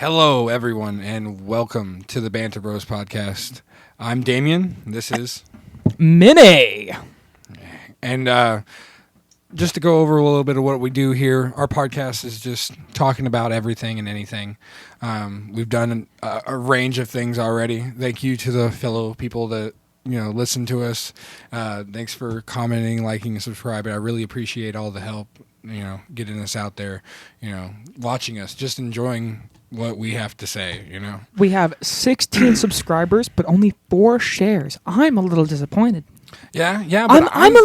Hello, everyone, and welcome to the Banter Bros podcast. I'm Damien. This is Minnie. And just to go over a little bit of what we do here, our podcast is just talking about everything and anything. We've done a range of things already. Thank you to the fellow people that listen to us. Thanks for commenting, liking, and subscribing. I really appreciate all the help. Getting us out there. Watching us, just enjoying what we have to say. We have 16 subscribers, but only 4 shares. I'm a little disappointed. Yeah. But I'm a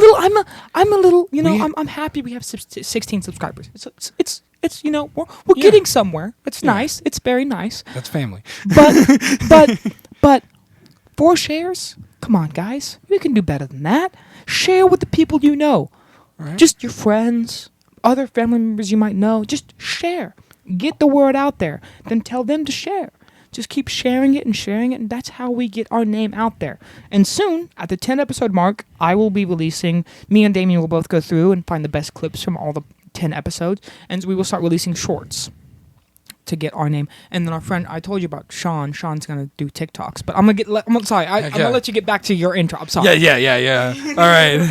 little. I'm happy we have 16 subscribers. It's we're getting somewhere. It's nice. It's very nice. That's family. But 4 shares. Come on, guys. We can do better than that. Share with the people you know. Right. Just your friends, other family members you might know. Just share. Get the word out there. Then tell them to share. Just keep sharing it, and that's how we get our name out there. And soon, at the 10 episode mark, I will be releasing, me and Damien will both go through and find the best clips from all the 10 episodes, and we will start releasing shorts to get our name. And then our friend, I told you about Sean's going to do TikToks, but I'm going to let you get back to your intro. I'm sorry. Yeah. All right.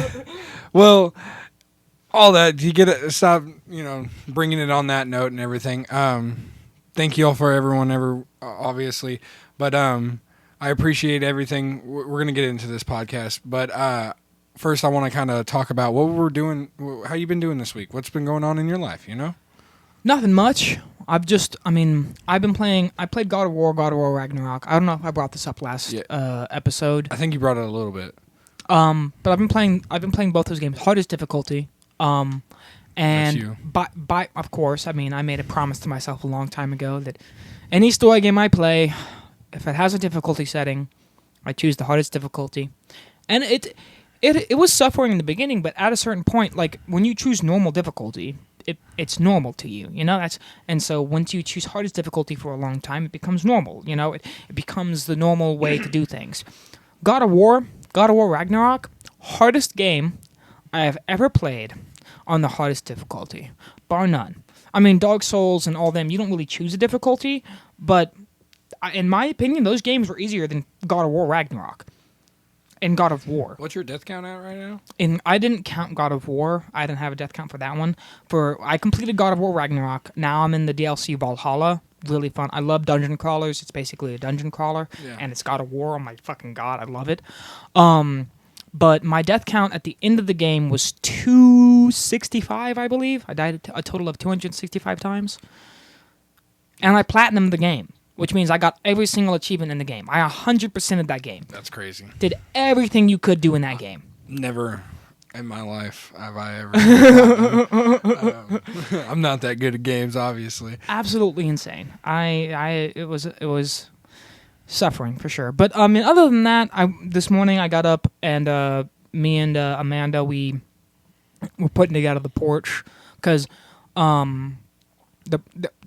Well, all that, you get it, stop, bringing it on that note and everything. Thank you all for everyone, obviously. But I appreciate everything. We're going to get into this podcast. But first, I want to kind of talk about what we're doing, how you been doing this week. What's been going on in your life, Nothing much. I played God of War Ragnarok. I don't know if I brought this up last episode. I think you brought it a little bit. But I've been playing both those games. Hardest difficulty. And by of course, I made a promise to myself a long time ago that any story game I play, if it has a difficulty setting, I choose the hardest difficulty. And it was suffering in the beginning, but at a certain point, like when you choose normal difficulty, it's normal to you, and so once you choose hardest difficulty for a long time, it becomes normal, it becomes the normal way to do things. God of War Ragnarok, hardest game I have ever played on the hardest difficulty, bar none. Dark Souls and all them, you don't really choose a difficulty, but in my opinion, those games were easier than God of War Ragnarok and God of War. What's your death count at right now? I didn't count God of War. I didn't have a death count for that one. I completed God of War Ragnarok. Now I'm in the DLC Valhalla. Really fun. I love dungeon crawlers. It's basically a dungeon crawler, and it's God of War. Oh my fucking god, I love it. But my death count at the end of the game was 265, I believe. I died a total of 265 times. And I platinumed the game, which means I got every single achievement in the game. I 100%ed that game. That's crazy. Did everything you could do in that game. Never in my life have I ever. I'm not that good at games, obviously. Absolutely insane. It was suffering for sure. But other than that, this morning I got up and me and Amanda we were putting together the porch because the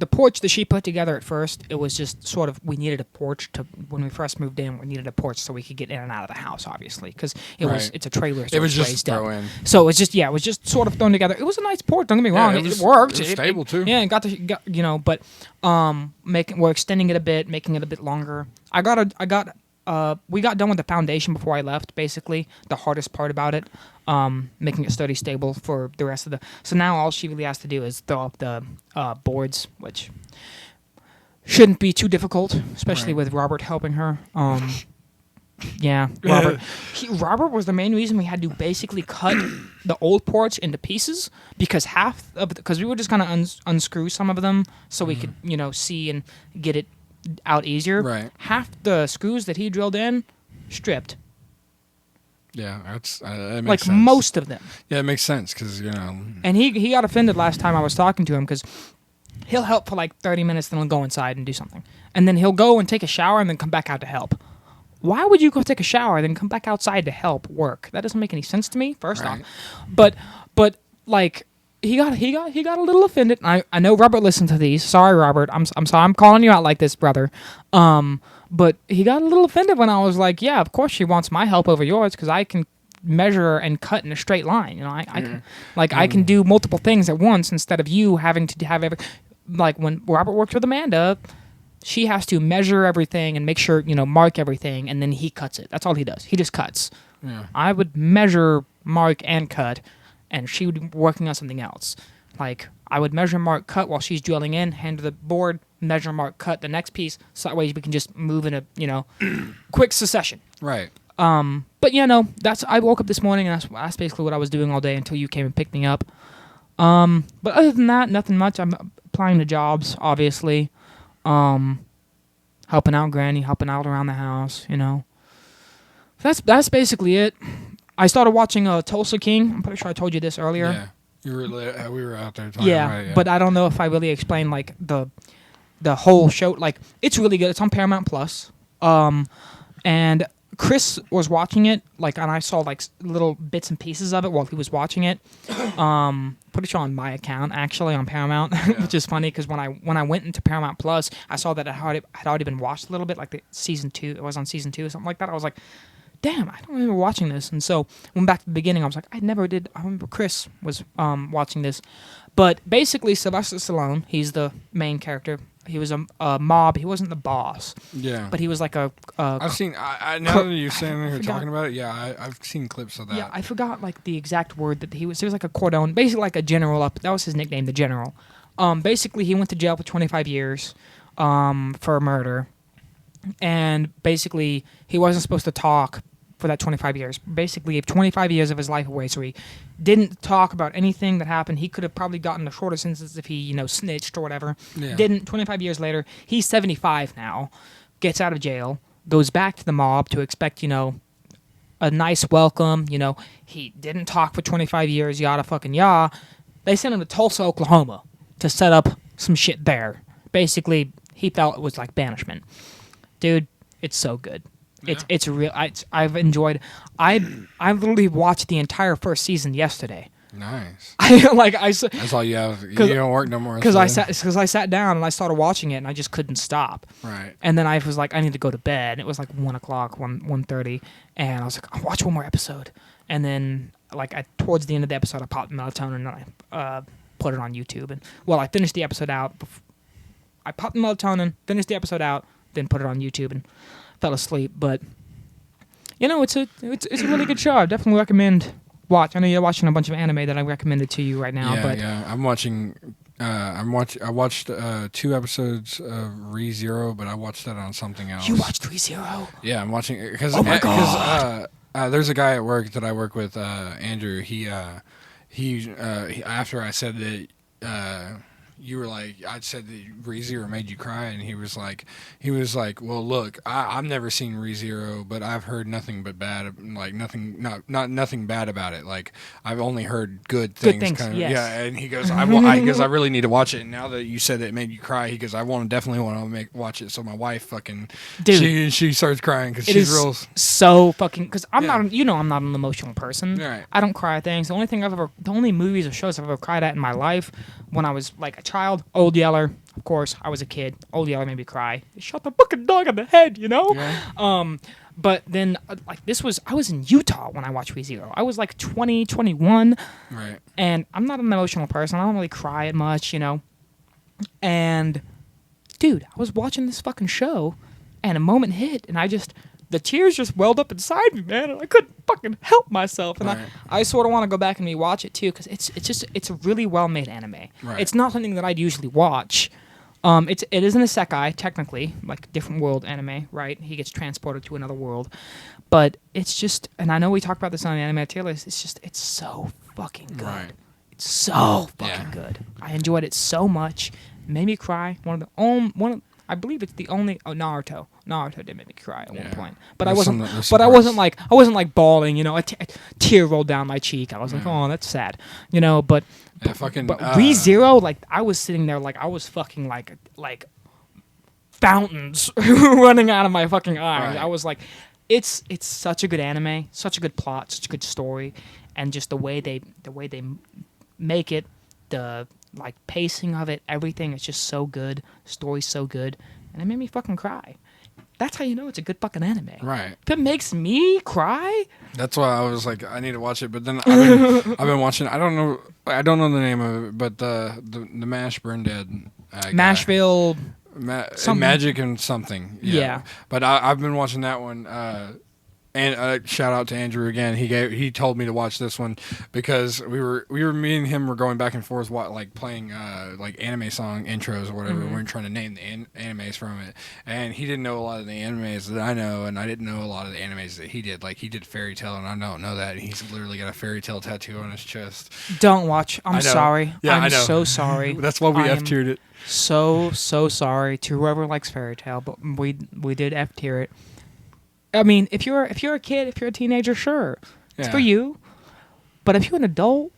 porch that she put together at first, it was just sort of, we needed a porch when we first moved in. We needed a porch so we could get in and out of the house, obviously, because it's a trailer. So it was just raised throw up. in. So it was just sort of thrown together. It was a nice porch. Don't get me wrong. It worked. It was stable too. Yeah, and but we're extending it a bit, making it a bit longer. We got done with the foundation before I left, basically. The hardest part about it, making it sturdy, stable for the rest of the... So now all she really has to do is throw up the boards, which shouldn't be too difficult, especially with Robert helping her. Robert. Robert was the main reason we had to basically cut the old porch into pieces, because because we were just going to unscrew some of them so we could, see and get it out easier. Right. Half the screws that he drilled in, stripped. Yeah, that makes like sense. Most of them. Yeah, it makes sense because And he got offended last time I was talking to him because he'll help for like 30 minutes, then he'll go inside and do something, and then he'll go and take a shower and then come back out to help. Why would you go take a shower then come back outside to help work? That doesn't make any sense to me. First off, but like. He got a little offended. I know Robert listened to these. Sorry, Robert. I'm sorry. I'm calling you out like this, brother. But he got a little offended when I was like, "Yeah, of course she wants my help over yours because I can measure and cut in a straight line. I can do multiple things at once instead of you having to have every." Like when Robert worked with Amanda, she has to measure everything and make sure, mark everything, and then he cuts it. That's all he does. He just cuts. Yeah. I would measure, mark, and cut, and she would be working on something else. Like, I would measure, mark, cut while she's drilling in, hand her the board, measure, mark, cut the next piece, so that way we can just move in a, quick succession. Right. But, I woke up this morning, and that's basically what I was doing all day until you came and picked me up. But other than that, nothing much. I'm applying to jobs, obviously. Helping out Granny, helping out around the house, That's basically it. I started watching Tulsa King. I'm pretty sure I told you this earlier. Yeah, we were out there talking. Yeah, right, yeah, but I don't know if I really explained like the whole show. Like, it's really good. It's on Paramount Plus. And Chris was watching it, and I saw little bits and pieces of it while he was watching it. Pretty sure on my account, actually, on Paramount, which is funny because when I went into Paramount Plus, I saw that it had already been watched a little bit, like the season 2. It was on season 2 or something like that. I was like, damn, I don't remember watching this. And so went back to the beginning. I was like, I never did. I remember Chris was watching this, but basically Sylvester Stallone, he's the main character. He was a mob. He wasn't the boss. Yeah. But he was like a. I've seen. Now that you're saying here talking about it, yeah, I've seen clips of that. Yeah, I forgot the exact word that he was. He was like a cordon, basically like a general. That was his nickname, the General. Basically, he went to jail for 25 years, for murder, and basically he wasn't supposed to talk for that 25 years. Basically, if 25 years of his life away, so he didn't talk about anything that happened. He could have probably gotten a shorter sentence if he, snitched or whatever. Yeah. Didn't. 25 years later, he's 75 now, gets out of jail, goes back to the mob to expect, a nice welcome. He didn't talk for 25 years, yada fucking yah. They sent him to Tulsa, Oklahoma to set up some shit there. Basically, he felt it was like banishment. Dude, it's so good. Yeah. It's real. I've enjoyed. I literally watched the entire first season yesterday. Nice. That's all you have. You don't work no more. Because I sat down and I started watching it and I just couldn't stop. Right. And then I was like, I need to go to bed. It was like 1 o'clock, 1:30, and I was like, I'll watch one more episode. And then towards the end of the episode, I popped melatonin and I put it on YouTube. And I finished the episode out. I popped the melatonin, finished the episode out, then put it on YouTube and fell asleep. But it's a really good show. I definitely recommend watch. I know you're watching a bunch of anime that I recommended to you right now. Yeah. I'm watching. I watched 2 episodes of ReZero, but I watched that on something else. You watched ReZero? Yeah, I'm watching it because there's a guy at work that I work with, Andrew. He after I said that. You were like, I said that ReZero made you cry, and he was like, well, look, I've never seen ReZero, but I've heard nothing but bad, nothing bad about it. Like, I've only heard good things. Good things, yes. Yeah, and he goes, I really need to watch it. And now that you said that it made you cry, he goes, definitely want to watch it. So my wife fucking, dude, she starts crying because she's real. So fucking, because I'm not an emotional person. Right. I don't cry at things. The only movies or shows I've ever cried at in my life, when I was like a child, Old Yeller. Of course, I was a kid. Old Yeller made me cry. They shot the fucking dog on the head, Yeah. But then, I was in Utah when I watched ReZero. I was like 20, 21. Right. And I'm not an emotional person. I don't really cry at much, And, dude, I was watching this fucking show, and a moment hit, and the tears just welled up inside me, man, and I couldn't fucking help myself. And I sort of want to go back and rewatch it too, because it's a really well made anime. Right. It's not something that I'd usually watch. It is an isekai, technically, like different world anime, right? He gets transported to another world, but it's just, and I know we talked about this on the anime tier list. It's so fucking good. Right. It's so fucking good. I enjoyed it so much. It made me cry. I believe it's the only. Oh, Naruto. Naruto did make me cry at one point, but I wasn't. I wasn't like bawling. A tear rolled down my cheek. I was like, oh, that's sad. But ReZero, I was sitting there, I was fucking like fountains running out of my fucking eyes. Right. I was like, it's such a good anime, such a good plot, such a good story, and just the way they make it, the pacing of it, everything is just so good. The story's so good, and it made me fucking cry. That's how you know it's a good fucking anime. Right. If it makes me cry. That's why I was like, I need to watch it. But then I've been watching. I don't know the name of it, but the Mash Burn Dead. Mashville. Magic and something. Yeah. But I've been watching that one. And shout out to Andrew again. He told me to watch this one because me and him were going back and forth playing like anime song intros or whatever. We were trying to name the animes from it, and he didn't know a lot of the animes that I know, and I didn't know a lot of the animes that he did. Like he did Fairy Tail, and I don't know that. And he's literally got a Fairy Tail tattoo on his chest. Don't watch. I'm sorry. Yeah, I'm I know. so sorry. That's why we F-tiered it. So sorry to whoever likes Fairy Tail, but we did F-tier it. I mean, if you're a kid, if you're a teenager, sure, it's for you. But if you're an adult,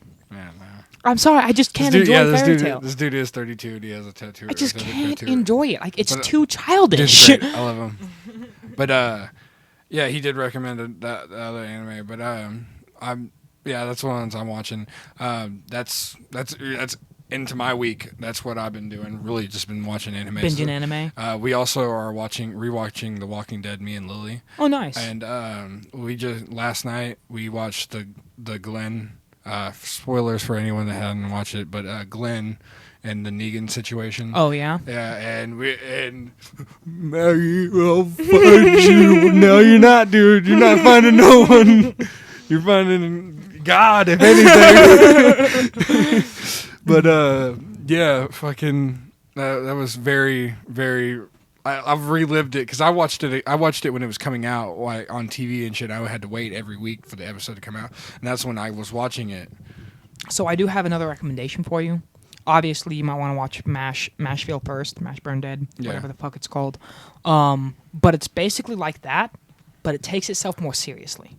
I'm sorry, I just can't enjoy Fairy Tail. This dude is 32 and he has a tattoo. I just can't enjoy it. Like it's too childish. I love him. But yeah, he did recommend the other anime. But that's one I'm watching. That's into my week. That's what I've been doing. Really, just been watching anime. Binging anime. We also are rewatching The Walking Dead. Me and Lily. Oh, nice. And last night we watched the Glenn. Spoilers for anyone that hadn't watched it, but Glenn and the Negan situation. Oh yeah. Yeah, and Maggie, I'll find you. No, you're not, dude. You're not finding no one. You're finding God, if anything. But yeah, fucking that was very, very. I've relived it because I watched it when it was coming out, like on TV and shit. I had to wait every week for the episode to come out, and that's when I was watching it. So I do have another recommendation for you. Obviously, you might want to watch Mashville first, Mash Burn Dead, whatever the fuck it's called. But it's basically like that, but it takes itself more seriously.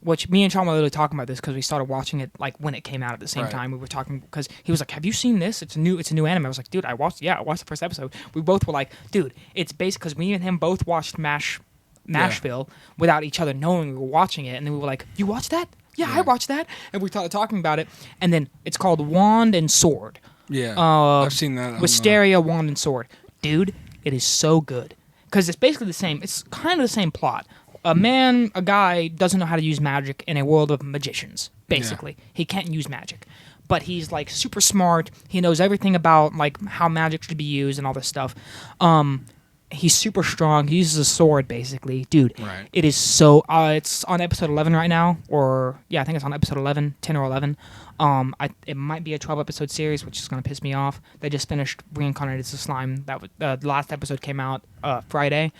Which me and Sean were literally talking about this because we started watching it like when it came out at the same time. We were talking because he was like, "Have you seen this? It's a new anime." I was like, "Dude, I watched the first episode." We both were like, "Dude, it's basically because me and him both watched Mashville without each other knowing we were watching it, and then we were like, "You watched that? Yeah, I watched that," and we started talking about it. And then it's called Wand and Sword. Yeah, I've seen that. Wisteria, Wand and Sword, dude, it is so good because it's basically the same. It's kind of the same plot. A guy doesn't know how to use magic in a world of magicians, basically. Yeah. He can't use magic. But he's, like, super smart. He knows everything about, like, how magic should be used and all this stuff. He's super strong. He uses a sword, basically. Dude, It is so... it's on episode 11 right now. I think it's on episode 11, 10 or 11. It might be a 12-episode series, which is going to piss me off. They just finished Reincarnated as a Slime. The last episode came out Friday.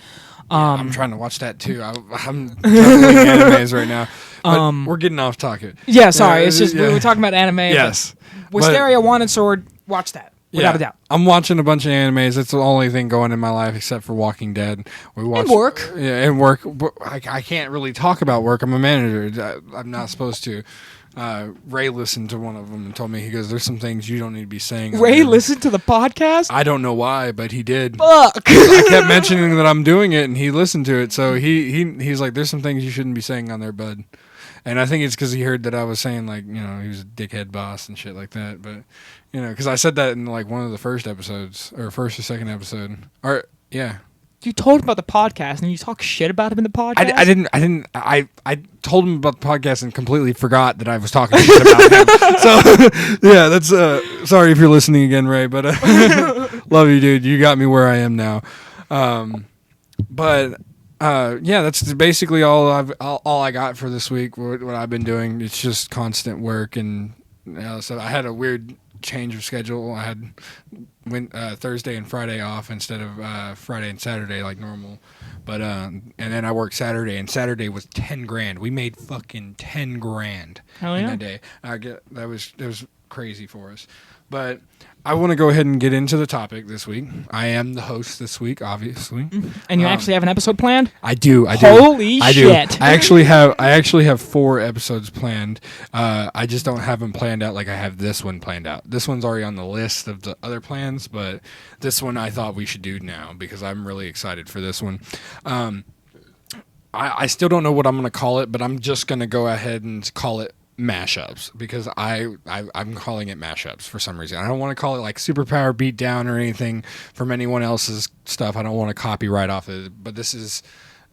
I'm trying to watch that too. I'm juggling animes right now. But we're getting off topic. Yeah, sorry. It's just we were talking about anime. Yes. Wisteria, Wand and Sword, watch that. Without a doubt. I'm watching a bunch of animes. It's the only thing going in my life except for Walking Dead. And work. Yeah, and work. I can't really talk about work. I'm a manager. I'm not supposed to. Ray listened to one of them and told me, he goes, "There's some things you don't need to be saying." Ray listened to the podcast? I don't know why, but he did. Fuck. I kept mentioning that I'm doing it, and he listened to it. So he's like, "There's some things you shouldn't be saying on there, bud." And I think it's because he heard that I was saying, like, he was a dickhead boss and shit like that. But, because I said that in, like, one of the first episodes, or first or second episode. Or, yeah. You told him about the podcast, and you talk shit about him in the podcast? I told him about the podcast and completely forgot that I was talking shit about him. So, yeah, that's, sorry if you're listening again, Ray, but, love you, dude. You got me where I am now. But... yeah, that's basically all I got for this week. What I've been doing, it's just constant work, and so I had a weird change of schedule. I had Thursday and Friday off instead of Friday and Saturday like normal. But and then I worked Saturday, and Saturday was $10,000. We made fucking $10,000 in that day. That was crazy for us. But I want to go ahead and get into the topic this week. I am the host this week, obviously. And you actually have an episode planned? I do. Holy shit. I actually have 4 episodes planned. I just don't have them planned out like I have this one planned out. This one's already on the list of the other plans, but this one I thought we should do now because I'm really excited for this one. I still don't know what I'm going to call it, but I'm just going to go ahead and call it mashups because I'm calling it mashups for some reason. I don't want to call it like superpower beatdown or anything from anyone else's stuff. I don't want to copy right off of it, but this is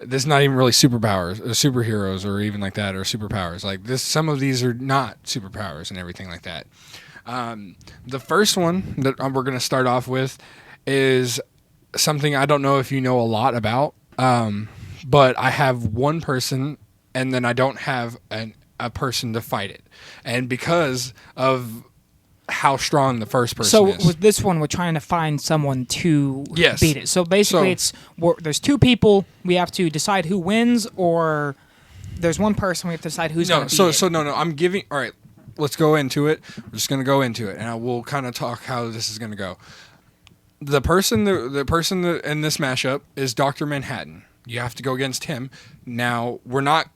not even really superpowers or superheroes or even like that or superpowers. Like this, some of these are not superpowers and everything like that. The first one that we're going to start off with is something I don't know if you know a lot about, but I have one person, and then I don't have a person to fight it, and because of how strong the first person is. So with this one, we're trying to find someone to beat it. So basically, there's two people. We have to decide who wins, or there's one person we have to decide who's going to beat it. No. I'm giving. All right, let's go into it. We're just going to go into it, and I will kind of talk how this is going to go. The person in this mashup is Dr. Manhattan. You have to go against him. Now we're not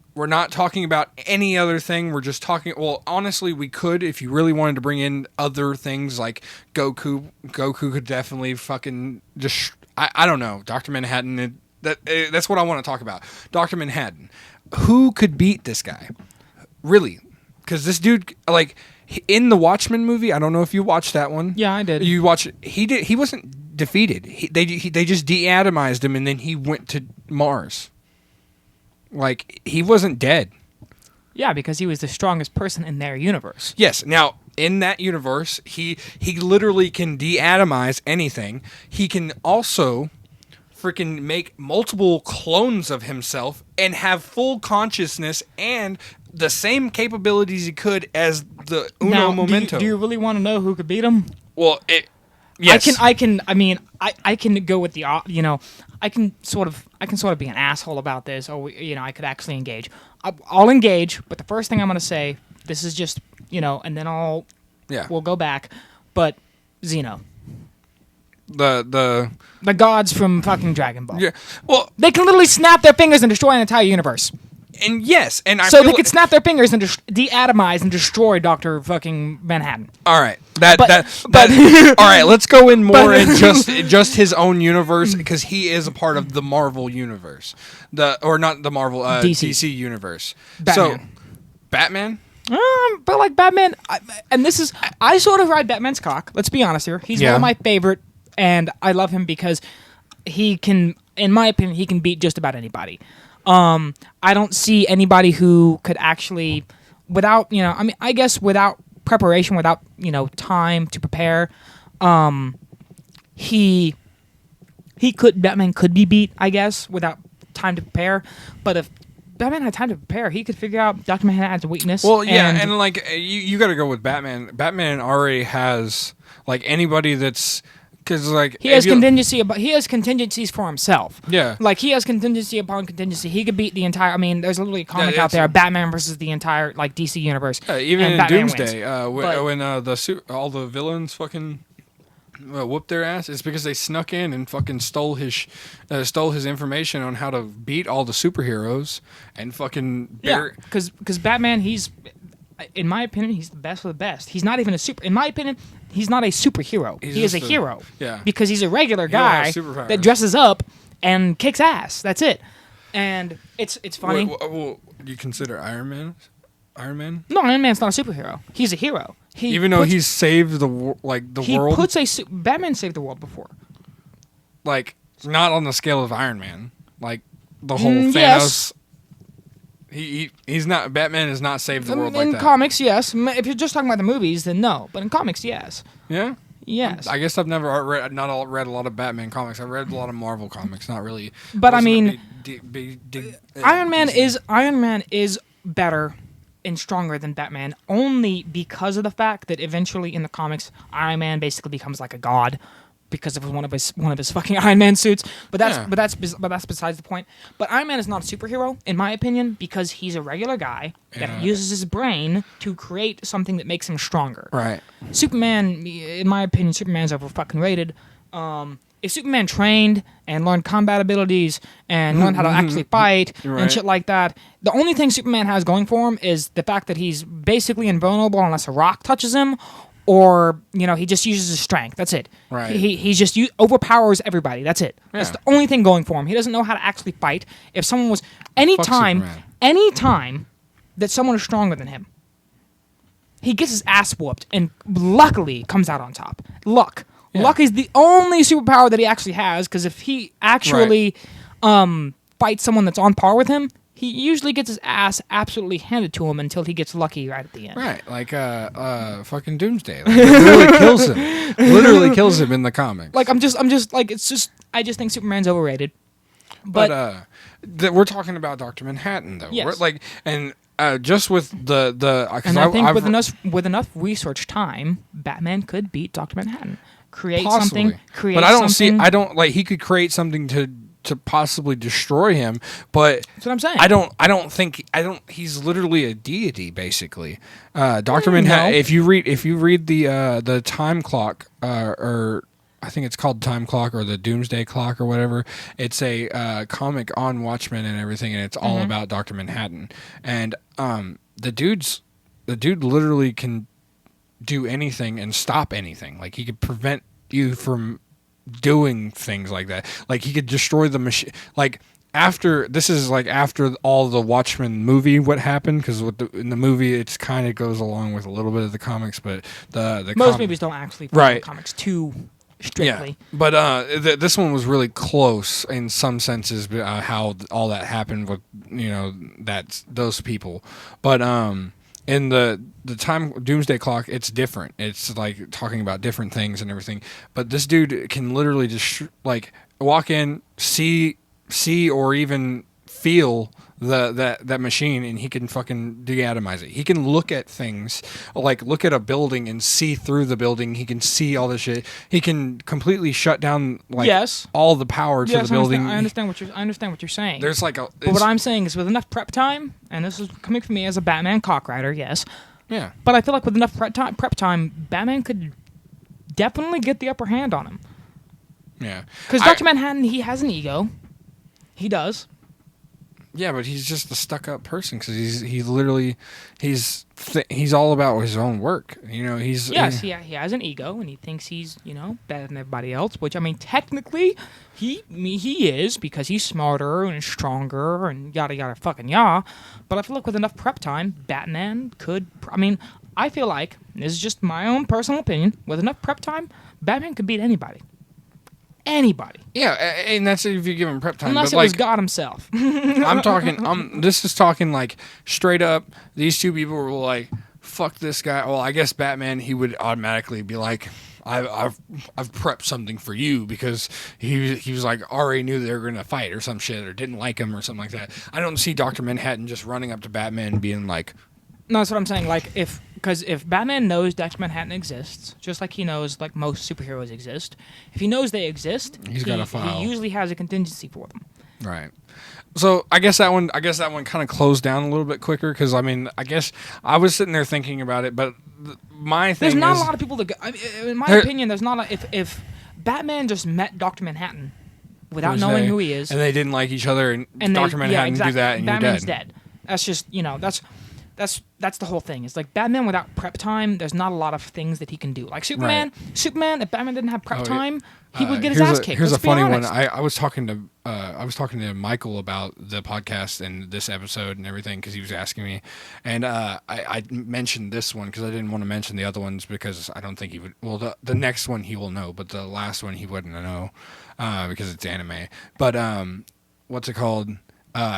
talking about any other thing. We're just talking. Well, honestly, we could if you really wanted to bring in other things like Goku. Goku could definitely fucking just. I don't know. Dr. Manhattan. That's what I want to talk about. Dr. Manhattan. Who could beat this guy? Really? Because this dude, like in the Watchmen movie, I don't know if you watched that one. Yeah, I did. You watched it. He wasn't defeated. They just deatomized him, and then he went to Mars. Like, he wasn't dead. Yeah, because he was the strongest person in their universe. Yes. Now, in that universe, he literally can deatomize anything. He can also freaking make multiple clones of himself and have full consciousness and the same capabilities he could as the Uno Momento. Do you really want to know who could beat him? Well, yes. I can go with the, I can sort of be an asshole about this, or I could actually engage. I'll engage, but the first thing I'm going to say, this is just, and then we'll go back, but Xeno. The gods from fucking Dragon Ball. Yeah. Well, they can literally snap their fingers and destroy an entire universe. And yes, and so they could snap their fingers and deatomize and destroy Dr. fucking Manhattan. All right, all right. Let's go in more in just his own universe, because he is a part of the Marvel universe, not the Marvel DC universe. Batman. So, Batman. But like Batman, I sort of ride Batman's cock. Let's be honest here. He's one of my favorite, and I love him because he can, in my opinion, he can beat just about anybody. I don't see anybody who could actually, without, I guess without preparation, without, time to prepare, Batman could be beat, I guess, without time to prepare. But if Batman had time to prepare, he could figure out Dr. Manhattan's weakness. Well, yeah, and like, you got to go with Batman. Batman already has, like, anybody that's... Because like he has contingencies for himself. Yeah, like he has contingency upon contingency. He could beat the entire. I mean, there's literally a comic out there, Batman versus the entire like DC universe. Even in Doomsday, when all the villains fucking whooped their ass, it's because they snuck in and fucking stole his information on how to beat all the superheroes and fucking. Because Batman, in my opinion, he's the best of the best. He's not even in my opinion, he's not a superhero. He is a hero. Yeah. Because he's a regular guy that dresses up and kicks ass. That's it. And it's funny. Well, do you consider Iron Man? No, Iron Man's not a superhero. He's a hero. Even though he's saved the world? Batman saved the world before. Like, not on the scale of Iron Man. Like, the whole Thanos... Yes. He's not. Batman has not saved the world like that. In comics, yes. If you're just talking about the movies, then no. But in comics, yes. Yeah. Yes. I guess I've never read a lot of Batman comics. I've read a lot of Marvel comics. Not really. But I mean, Iron Man is better and stronger than Batman only because of the fact that eventually in the comics, Iron Man basically becomes like a god. Because of one of his fucking Iron Man suits, but that's besides the point. But Iron Man is not a superhero, in my opinion, because he's a regular guy that uses his brain to create something that makes him stronger. Right. Superman, in my opinion, Superman's over fucking rated. If Superman trained and learned combat abilities and learned how to actually fight and shit like that, the only thing Superman has going for him is the fact that he's basically invulnerable unless a rock touches him. Or, he just uses his strength. That's it. Right. He just overpowers everybody. That's it. Yeah. That's the only thing going for him. He doesn't know how to actually fight. If someone was... Anytime that someone is stronger than him, he gets his ass whooped and luckily comes out on top. Luck. Yeah. Luck is the only superpower that he actually has, because if he actually fights someone that's on par with him, he usually gets his ass absolutely handed to him until he gets lucky right at the end. Right, like fucking Doomsday. Like, it literally kills him. Literally kills him in the comics. Like I'm just like I just think Superman's overrated. But we're talking about Dr. Manhattan though. Yes. We're, like just with the and I think with enough research time, Batman could beat Dr. Manhattan. Create possibly. something. Create but I don't something. see. I don't like. He could create something to possibly destroy him. But that's what I'm saying. I don't think. He's literally a deity, basically. Dr. Manhattan. No. If you read the time clock, or I think it's called Time Clock or the Doomsday Clock or whatever. It's a comic on Watchmen and everything, and it's all about Dr. Manhattan. And the dude literally can do anything and stop anything. Like he could prevent you from doing things like that. Like he could destroy the machine. Like after all the Watchmen movie, what happened? Because in the movie, it's kind of goes along with a little bit of the comics, but the most movies don't actually follow the comics too strictly. Yeah, but this one was really close in some senses. How all that happened with those people, but in the time Doomsday Clock, it's different. It's like talking about different things and everything. But this dude can literally just like walk in, see or even feel that machine, and he can fucking deatomize it. He can look at things, like look at a building and see through the building. He can see all this shit. He can completely shut down all the power to the building. I understand what you're saying. There's but what I'm saying is with enough prep time, and this is coming from me as a Batman cock-rider, yes. Yeah. But I feel like with enough prep time, Batman could definitely get the upper hand on him. Yeah. Because Dr. Manhattan, he has an ego. He does. Yeah, but he's just a stuck-up person because he's all about his own work. He has an ego and he thinks he's better than everybody else. Which I mean, technically, he is because he's smarter and stronger and yada yada fucking yah. But I feel like with enough prep time, Batman could. I mean, I feel like this is just my own personal opinion. With enough prep time, Batman could beat anybody. Anybody. Yeah, and that's if you give him prep time. Unless it was God himself. I'm talking. This is talking like straight up. These two people were like, "Fuck this guy." Well, I guess Batman, he would automatically be like, "I've prepped something for you," because he was like already knew they were gonna fight or some shit or didn't like him or something like that. I don't see Dr. Manhattan just running up to Batman and being like, "No, that's what I'm saying." Like because if Batman knows Dr. Manhattan exists, just like he knows like most superheroes exist, if he knows they exist, he's got a file. He usually has a contingency for them. Right. So I guess that one kind of closed down a little bit quicker because I mean I guess I was sitting there thinking about it, but my thing there's not is, a lot of people that in my opinion there's not if Batman just met Dr. Manhattan without knowing who he is and they didn't like each other and Dr. Manhattan do that and Batman's you're dead. That's just that's the whole thing. It's like Batman without prep time, there's not a lot of things that he can do. Like Superman, if Batman didn't have prep time, he would get his ass kicked. Here's a funny one. I was talking to Michael about the podcast and this episode and everything because he was asking me, and I mentioned this one because I didn't want to mention the other ones because I don't think he would. Well, the next one he will know, but the last one he wouldn't know because it's anime. But what's it called?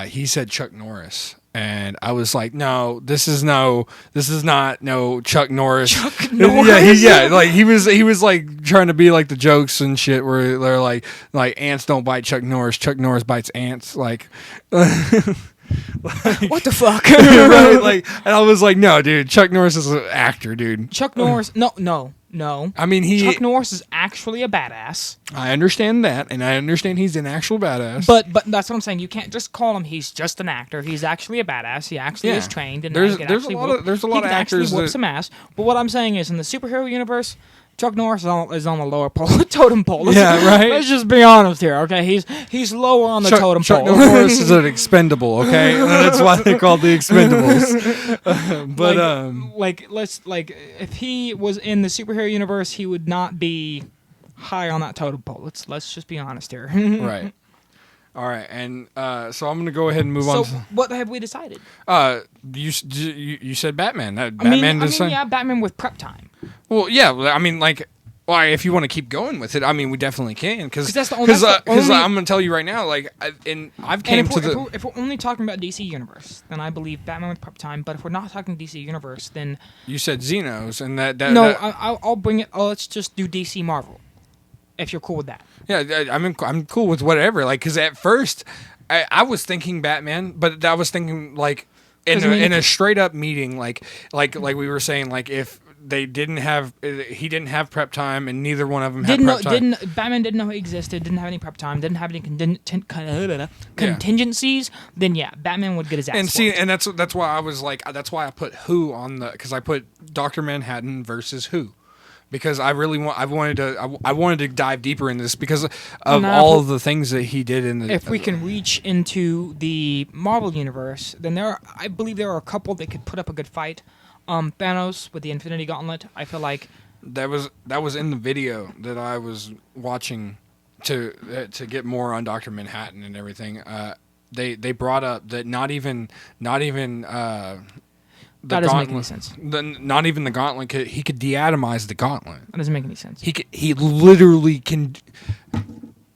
He said Chuck Norris. And I was like, no, this is not Chuck Norris. Chuck Norris? Like he was like trying to be like the jokes and shit where they're like ants don't bite Chuck Norris bites ants. Like what the fuck? Right? Like, and I was like, no, dude, Chuck Norris is an actor, dude. Chuck Norris, no. I mean, Chuck Norris is actually a badass. I understand that, and I understand he's an actual badass. But that's what I'm saying. You can't just call him. He's just an actor. He's actually a badass. He actually is trained, and there's a lot of actors whoop some ass. But what I'm saying is, in the superhero universe, Chuck Norris is on the lower totem pole. Let's just be honest here, okay? He's lower on the totem pole. Chuck Norris is an expendable, okay? That's why they called the Expendables. But if he was in the superhero universe, he would not be high on that totem pole. Let's just be honest here. Right. All right, and so I'm gonna go ahead and move on. So what have we decided? You said Batman. Batman with prep time. Well, yeah. I mean, like, Well, if you want to keep going with it, I mean, we definitely can. Because that's the only. I'm going to tell you right now, like, if we're only talking about DC Universe, then I believe Batman with prep time. But if we're not talking DC Universe, then you said Xenos, and I'll bring it. Let's just do DC Marvel, if you're cool with that. Yeah, I'm cool with whatever. Like, because at first, I was thinking Batman, but I was thinking like in a straight up meeting, like we were saying, like if he didn't have prep time, and neither one of them had prep time. Batman didn't know he existed, didn't have any prep time, didn't have any contingencies. Then Batman would get his ass. And and that's why I was like, that's why I put Who on because I put Dr. Manhattan versus Who. Because I wanted to dive deeper in this because of all of the things that he did in the. If we can reach into the Marvel universe, then I believe there are a couple that could put up a good fight. Thanos with the Infinity Gauntlet, I feel like that was in the video that I was watching to get more on Dr. Manhattan and everything. They brought up that not even. That doesn't make any sense. Not even the gauntlet. He could deatomize the gauntlet. That doesn't make any sense. He literally can.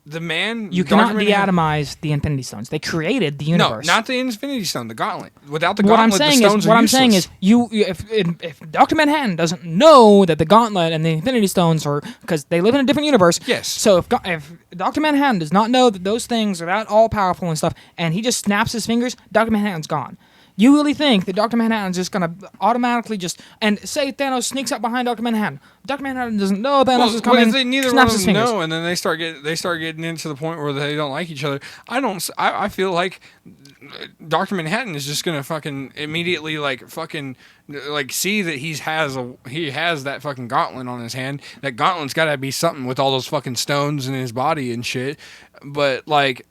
The man. You cannot deatomize the Infinity Stones. They created the universe. No, not the Infinity Stone. The gauntlet. Without the gauntlet, the stones are what I'm useless. saying is, if Dr. Manhattan doesn't know that the gauntlet and the Infinity Stones are because they live in a different universe. Yes. So if Dr. Manhattan does not know that those things are that all powerful and stuff, and he just snaps his fingers, Dr. Manhattan's gone. You really think that Dr. Manhattan's just going to automatically and say Thanos sneaks up behind Dr. Manhattan. Dr. Manhattan doesn't know Thanos is coming. Well, neither one of them know, and then they start getting into the point where they don't like each other. I feel like Dr. Manhattan is just going to fucking immediately see that he has that fucking gauntlet on his hand. That gauntlet's got to be something with all those fucking stones in his body and shit. But like,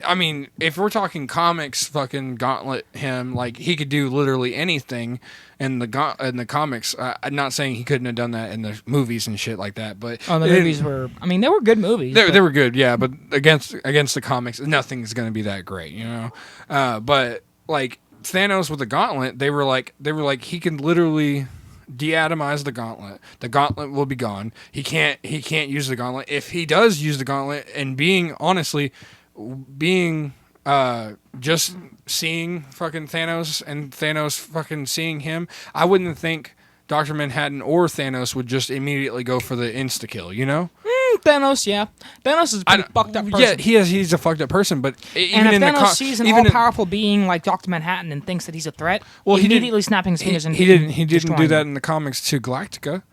I mean, if we're talking comics, fucking Gauntlet him, like he could do literally anything in the comics. I'm not saying he couldn't have done that in the movies and shit like that, but the movies were. I mean, they were good movies. They were good, yeah. But against the comics, nothing's gonna be that great, you know. But like Thanos with the Gauntlet, they were like he can literally deatomize the gauntlet. The gauntlet will be gone. He can't use the gauntlet. If he does use the gauntlet, and just seeing fucking Thanos and Thanos fucking seeing him, I wouldn't think Dr. Manhattan or Thanos would just immediately go for the insta-kill, you know? Thanos, yeah. Thanos is a pretty fucked up person. Yeah, he's a fucked up person, but even if Thanos sees an all-powerful being like Dr. Manhattan and thinks that he's a threat, immediately snapping his fingers and he didn't do that in the comics to Galactica.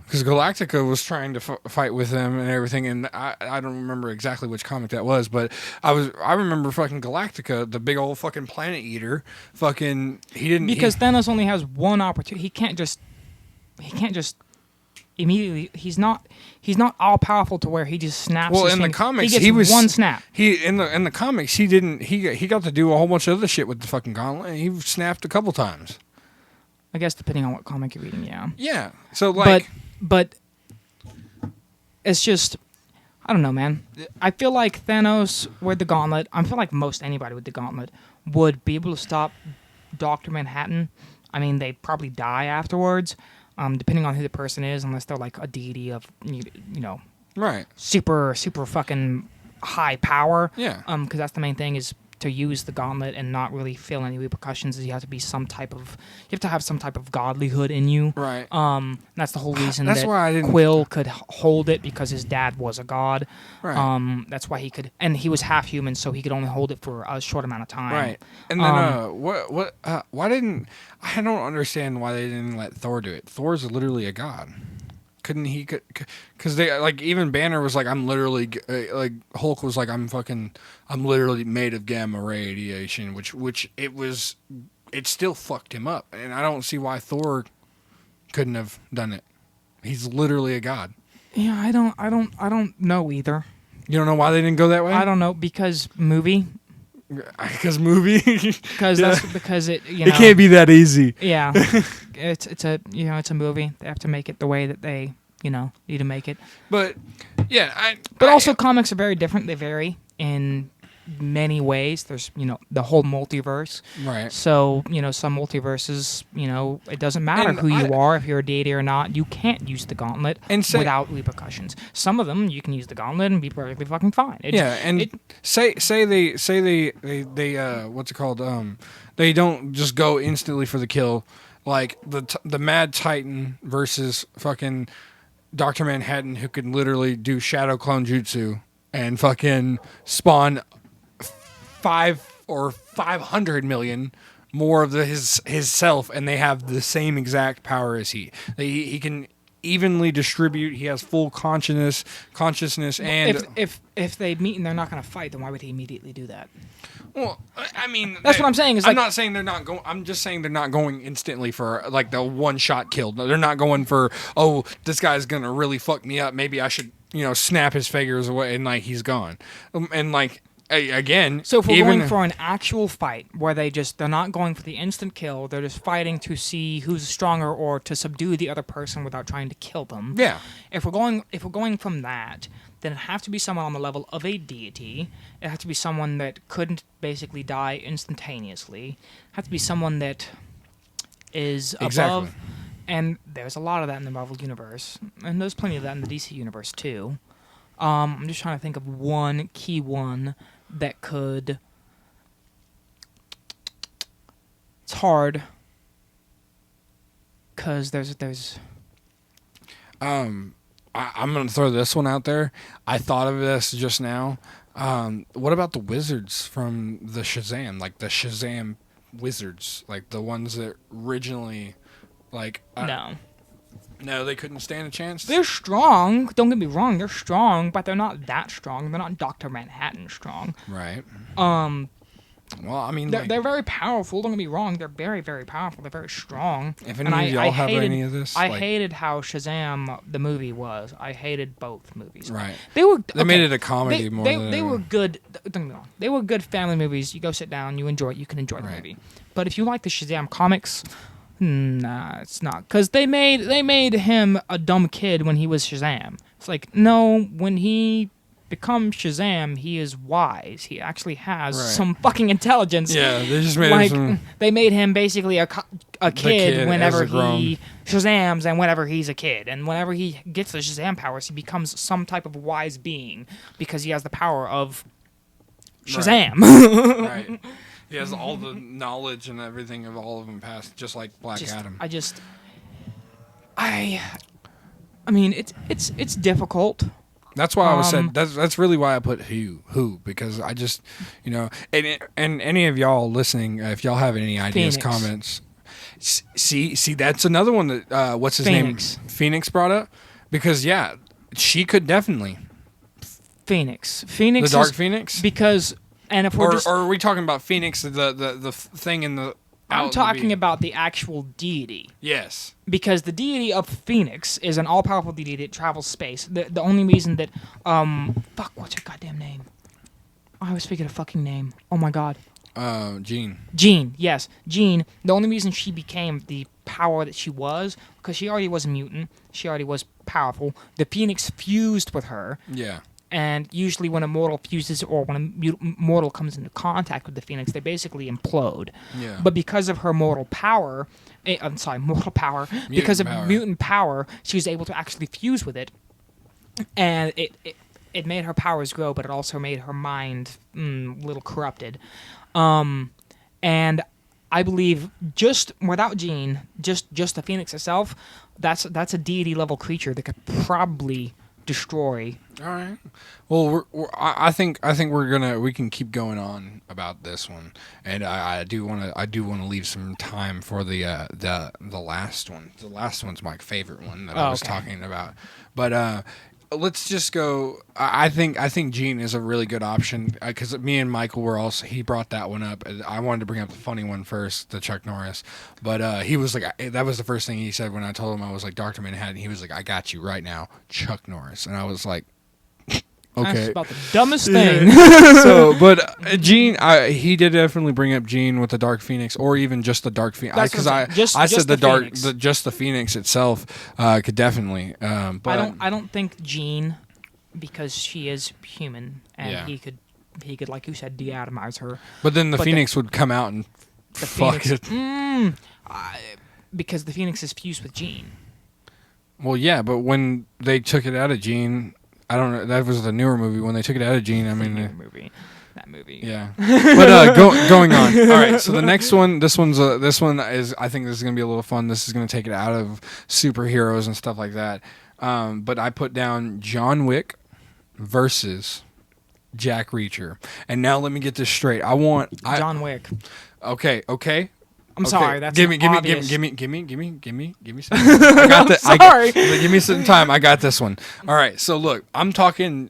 Because Galactica was trying to fight with them and everything, and I don't remember exactly which comic that was, but I remember fucking Galactica, the big old fucking planet eater, fucking Thanos only has one opportunity. He can't just immediately. He's not all powerful to where he just snaps. Well, his in the fingers. comics, he was one snap. In the comics, he didn't. He got to do a whole bunch of other shit with the fucking gauntlet. He snapped a couple times. I guess depending on what comic you're reading, yeah. Yeah. So like. But it's just, I don't know, man. I feel like Thanos with the gauntlet, I feel like most anybody with the gauntlet would be able to stop Dr. Manhattan. I mean, they probably die afterwards, depending on who the person is, unless they're like a deity of, you know, right, super fucking high power. Yeah. Because that's the main thing is to use the gauntlet and not really feel any repercussions. You have to have some type of godlyhood in you. Right. That's the whole reason that's that why I didn't... Quill could hold it, because his dad was a god. Right. That's why he could, and he was half human, so he could only hold it for a short amount of time. Right. And then why didn't I don't understand why they didn't let Thor do it. Thor's literally a god. Couldn't he? Because they like even Banner was like, I'm literally like Hulk was like, I'm literally made of gamma radiation, which it still fucked him up, and I don't see why Thor couldn't have done it. He's literally a god. Yeah, I don't know either. You don't know why they didn't go that way? I don't know, because movie. Because movie. Because it it can't be that easy. Yeah, it's a movie. They have to make it the way that they need to make it. But yeah, also comics are very different. They vary in many ways. There's the whole multiverse. Right. So some multiverses, it doesn't matter And who you are, if you're a deity or not. You can't use the gauntlet without repercussions. Some of them you can use the gauntlet and be perfectly fucking fine. Say they what's it called? They don't just go instantly for the kill, like the Mad Titan versus fucking Dr. Manhattan, who could literally do shadow clone jutsu and fucking spawn 500 million more of his self, and they have the same exact power as he. He can evenly distribute. He has full consciousness, and if they meet and they're not going to fight, then why would he immediately do that? Well, I mean, that's what I'm saying. I'm not saying they're not going. I'm just saying they're not going instantly for like the one shot kill. They're not going for, oh, this guy's gonna really fuck me up. Maybe I should, snap his fingers away, and like he's gone. And like again, so if we're going for an actual fight where they're not going for the instant kill, they're just fighting to see who's stronger or to subdue the other person without trying to kill them. Yeah. If we're going from that, then it has to be someone on the level of a deity. It has to be someone that couldn't basically die instantaneously. It has to be someone that is above. And there's a lot of that in the Marvel universe, and there's plenty of that in the DC universe too. I'm just trying to think of one key one that could. It's hard because there's. I'm going to throw this one out there. I thought of this just now. What about the wizards from the Shazam? Like the Shazam wizards, like the ones that originally, like no, they couldn't stand a chance. They're strong. Don't get me wrong. They're strong, but they're not that strong. They're not Dr. Manhattan strong. Right. Well, I mean, they're very powerful. Don't get me wrong. They're very, very powerful. They're very strong. If any of y'all have any of this, I hated how Shazam the movie was. I hated both movies. Right. They made it a comedy more. They were good. Don't get me wrong. They were good family movies. You go sit down, you enjoy it. You can enjoy the movie. But if you like the Shazam comics, nah, it's not, because they made him a dumb kid when he was Shazam. It's like, no, when he becomes Shazam, he is wise. He actually has some fucking intelligence. Yeah, they just made him they made him basically a kid whenever he Shazams and whenever he's a kid. And whenever he gets the Shazam powers, he becomes some type of wise being because he has the power of Shazam. Right. He has all the knowledge and everything of all of them past, just like Black Adam. I mean, it's difficult. That's why I was said. That's really why I put who, because I just, and any of y'all listening, if y'all have any ideas, comments, see, that's another one that what's his name, Phoenix brought up, because she could definitely Phoenix, the Dark Phoenix, because. And if or are we talking about Phoenix, the thing in the? I'm talking about the actual deity. Yes. Because the deity of Phoenix is an all-powerful deity that travels space. The only reason that what's her goddamn name? I was speaking a fucking name. Oh my god. Jean. Jean, yes, Jean. The only reason she became the power that she was because she already was a mutant. She already was powerful. The Phoenix fused with her. Yeah. And usually when a mortal fuses or when a mortal comes into contact with the Phoenix, they basically implode. Yeah. But because of her mortal power, mutant power, she was able to actually fuse with it. And it made her powers grow, but it also made her mind a little corrupted. And I believe just without Jean, just the Phoenix itself, that's a deity level creature that could probably destroy. All right. Well, I think we can keep going on about this one, and I do want to leave some time for the last one. The last one's my favorite one that I was talking about, but let's just go. I think Jean is a really good option because me and Michael were also. He brought that one up. I wanted to bring up the funny one first, the Chuck Norris, but he was like, that was the first thing he said when I told him I was like Dr. Manhattan. He was like, I got you right now, Chuck Norris, and I was like, okay, that's about the dumbest thing. So, but Jean, he did definitely bring up Jean with the Dark Phoenix, or even just the Dark Phoenix. Because I said just the Phoenix itself could definitely. But I don't think Jean, because she is human, and he could he could, like you said, deatomize her. But then the Phoenix would come out and fuck it. Because the Phoenix is fused with Jean. Well, yeah, but when they took it out of Jean, I don't know. That was the newer movie. When they took it out of Jean, I mean, that movie. Yeah. But going on. All right. So the next one, this one is. I think this is gonna be a little fun. This is gonna take it out of superheroes and stuff like that. But I put down John Wick versus Jack Reacher. And now let me get this straight. John Wick. Okay. I'm sorry. That's give me some. I got that. Sorry. Give me some time. I got this one. All right. So look, I'm talking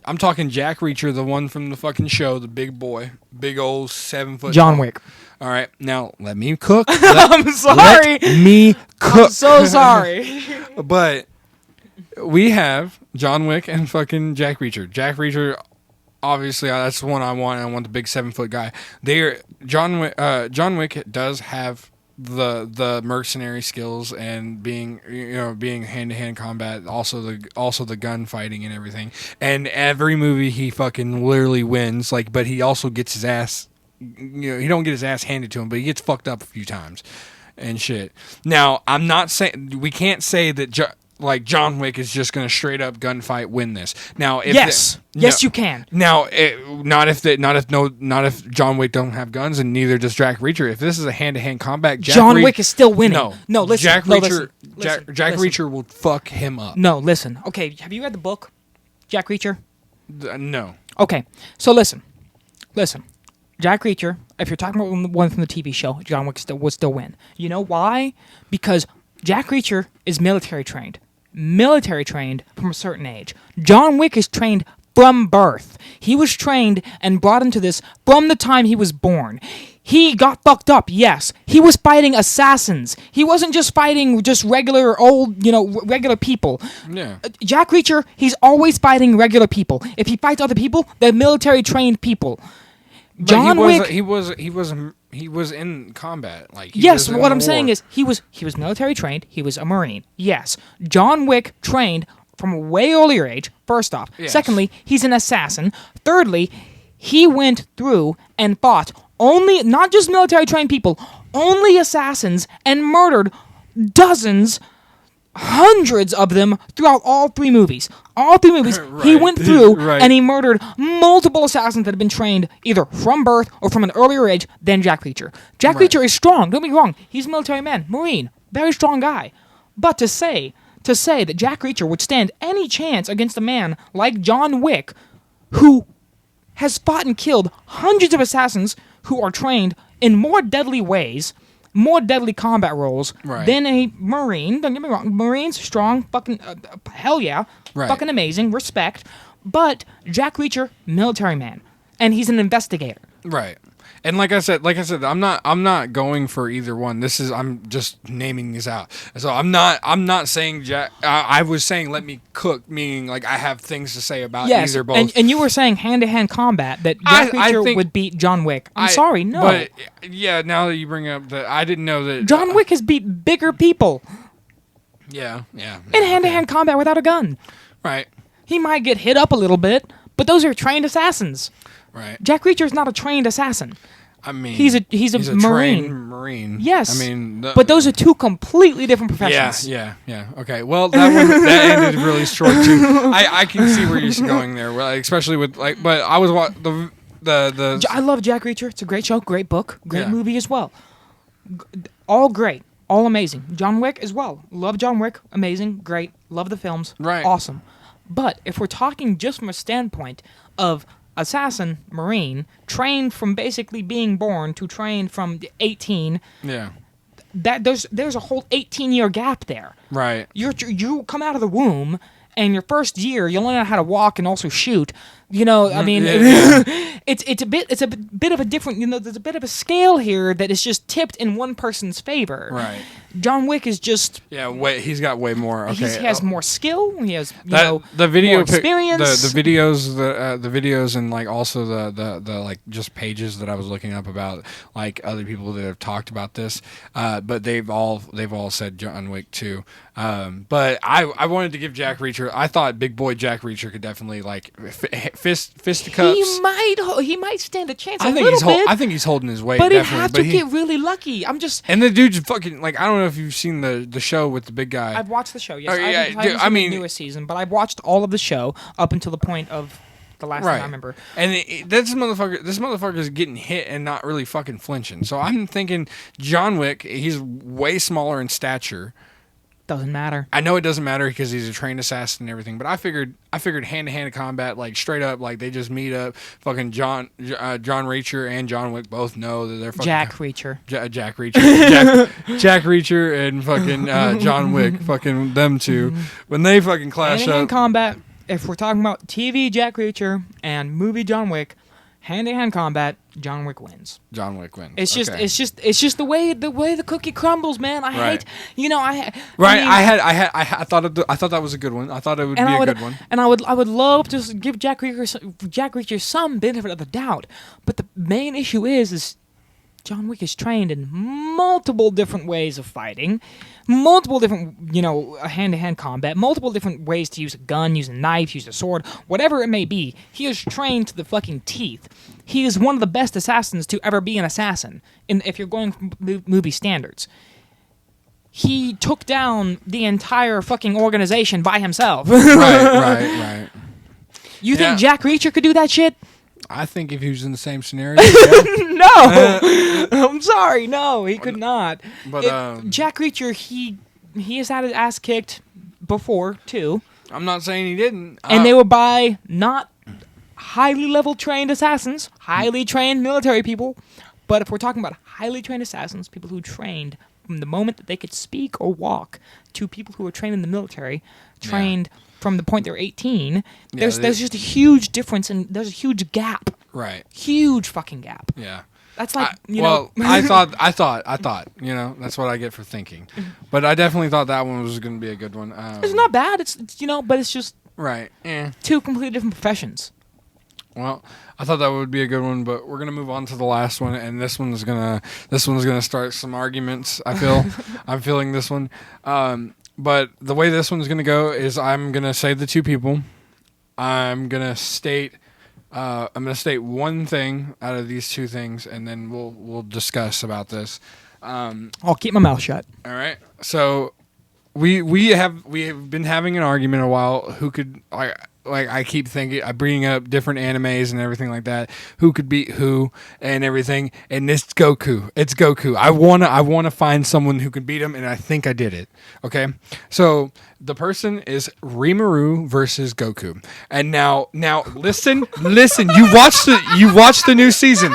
Jack Reacher, the one from the fucking show, the big boy, big old 7 foot. John Wick. All right. Now let me cook. I'm sorry. Let me cook. I'm so sorry. But we have John Wick and fucking Jack Reacher. Jack Reacher. Obviously, that's the one I want. I want the big 7 foot guy. John Wick does have the mercenary skills and being hand to hand combat. Also the gunfighting and everything. And every movie he fucking literally wins. But he also gets his ass. He don't get his ass handed to him, but he gets fucked up a few times and shit. Now I'm not saying we can't say that. John Wick is just going to straight up gunfight win this. Now, if you can. Now, not if John Wick don't have guns, and neither does Jack Reacher. If this is a hand to hand combat, John Wick is still winning. No, listen. Jack Reacher, listen. Jack Reacher will fuck him up. No, listen. Okay, have you read the book, Jack Reacher? No. Okay, so listen. Jack Reacher. If you're talking about the one from the TV show, John Wick would still win. You know why? Because Jack Reacher is military trained from a certain age. John Wick is trained from birth. He was trained and brought into this from the time he was born. He got fucked up, yes. He was fighting assassins. He wasn't just fighting just regular regular people. Yeah. Jack Reacher, he's always fighting regular people. If he fights other people, they're military trained people. John Wick. He was in combat. Yes, what I'm saying is he was military trained. He was a Marine. Yes, John Wick trained from a way earlier age. First off, yes. Secondly, he's an assassin. Thirdly, he went through and fought not just military trained people, only assassins, and murdered dozens. Hundreds of them throughout all three movies. Right. He went through and he murdered multiple assassins that had been trained either from birth or from an earlier age than Jack Reacher. Jack Reacher is strong, don't get me wrong. He's a military man, Marine, very strong guy. But to say that Jack Reacher would stand any chance against a man like John Wick, who has fought and killed hundreds of assassins who are trained in more deadly ways, more deadly combat roles than a Marine. Don't get me wrong. Marines, strong, fucking, hell yeah. Fucking amazing, respect. But Jack Reacher, military man. And he's an investigator. Right. And like I said, I'm not going for either one. I'm just naming these out. So I'm not saying Jack. I was saying let me cook, meaning I have things to say about either both. And you were saying hand to hand combat that Jack Reacher would beat John Wick. I'm sorry, no. But yeah, now that you bring up that, I didn't know that John Wick has beat bigger people. Yeah. In hand to hand combat without a gun. Right. He might get hit up a little bit, but those are trained assassins. Right. Jack Reacher's not a trained assassin. I mean, he's a Marine. Trained Marine. Yes. I mean, but those are two completely different professions. Yeah. Okay. Well, that ended really short too. I can see where you're going there, especially with But I was the. I love Jack Reacher. It's a great show, great book, great movie as well. All great, all amazing. John Wick as well. Love John Wick. Amazing, great. Love the films. Right. Awesome. But if we're talking just from a standpoint of assassin, Marine, trained from basically being born to trained from 18. Yeah. That there's a whole 18-year gap there. Right. You come out of the womb, and your first year you'll learn how to walk and also shoot. I mean, it's a bit of a different. There's a bit of a scale here that is just tipped in one person's favor. Right. John Wick is just he's got way more. Okay, he has more skill. He has the video more experience. The videos and like also the like just pages that I was looking up about like other people that have talked about this. But they've all said John Wick too. But I wanted to give Jack Reacher. I thought Big Boy Jack Reacher could definitely like fisticuffs. He might stand a chance. I think he's holding his weight. But definitely. he'd have to get really lucky. And the dude's fucking like I don't know if you've seen the show with the big guy. I've watched the show. Yes, I haven't seen the newest season, but I've watched all of the show up until the point of the last thing I remember. And this motherfucker is getting hit and not really fucking flinching. So I'm thinking John Wick. He's way smaller in stature. Doesn't matter. I know it doesn't matter because he's a trained assassin and everything, but I figured hand-to-hand combat, like straight up, like they just meet up. Fucking John Reacher and John Wick both know that they're fucking Jack Reacher. Jack Reacher, Jack Reacher, and fucking John Wick, fucking them two, when they fucking clash hand-to-hand up. Combat. If we're talking about TV Jack Reacher and movie John Wick, hand-to-hand combat, John Wick wins. John Wick wins. It's just the way the cookie crumbles, man. I hate, I thought that was a good one. I thought it would be a good one. And I would love to give Jack Reacher some benefit of the doubt. But the main issue is John Wick is trained in multiple different ways of fighting, multiple different, hand-to-hand combat, multiple different ways to use a gun, use a knife, use a sword, whatever it may be. He is trained to the fucking teeth. He is one of the best assassins to ever be an assassin, if you're going from movie standards. He took down the entire fucking organization by himself. Right. You think Jack Reacher could do that shit? I think if he was in the same scenario, no, I'm sorry, no, he could not. But Jack Reacher, he has had his ass kicked before too. I'm not saying he didn't, and they were by not highly level trained assassins, highly trained military people. But if we're talking about highly trained assassins, people who trained from the moment that they could speak or walk, to people who were trained in the military, trained. From the point they're 18, there's just a huge difference, and there's a huge gap. Right. Huge fucking gap. Yeah. That's like, I thought, that's what I get for thinking. But I definitely thought that one was going to be a good one. It's not bad. It's but it's just right. Two completely different professions. Well, I thought that would be a good one, but we're gonna move on to the last one, and this one's gonna start some arguments. I feel, I'm feeling this one. But the way this one's going to go is I'm going to say the two people. I'm going to state one thing out of these two things, and then we'll discuss about this. I'll keep my mouth shut. All right. So we have been having an argument a while. Who could I keep thinking, I bring up different animes and everything like that. Who could beat who and everything? And it's Goku. It's Goku. I wanna find someone who can beat him, and I think I did it. Okay, so the person is Rimuru versus Goku. And now listen. You watched the new season.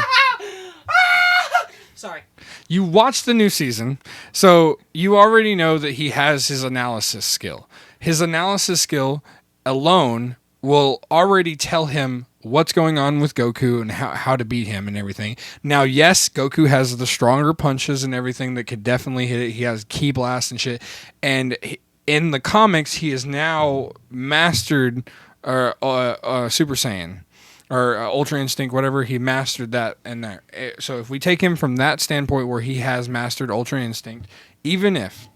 Sorry. You watched the new season, so you already know that he has his analysis skill. His analysis skill alone will already tell him what's going on with Goku and how to beat him and everything. Now, yes, Goku has the stronger punches and everything that could definitely hit it. He has ki blast and shit. And in the comics, he is now mastered Super Saiyan or Ultra Instinct, whatever. He mastered that and there. So if we take him from that standpoint where he has mastered Ultra Instinct, even if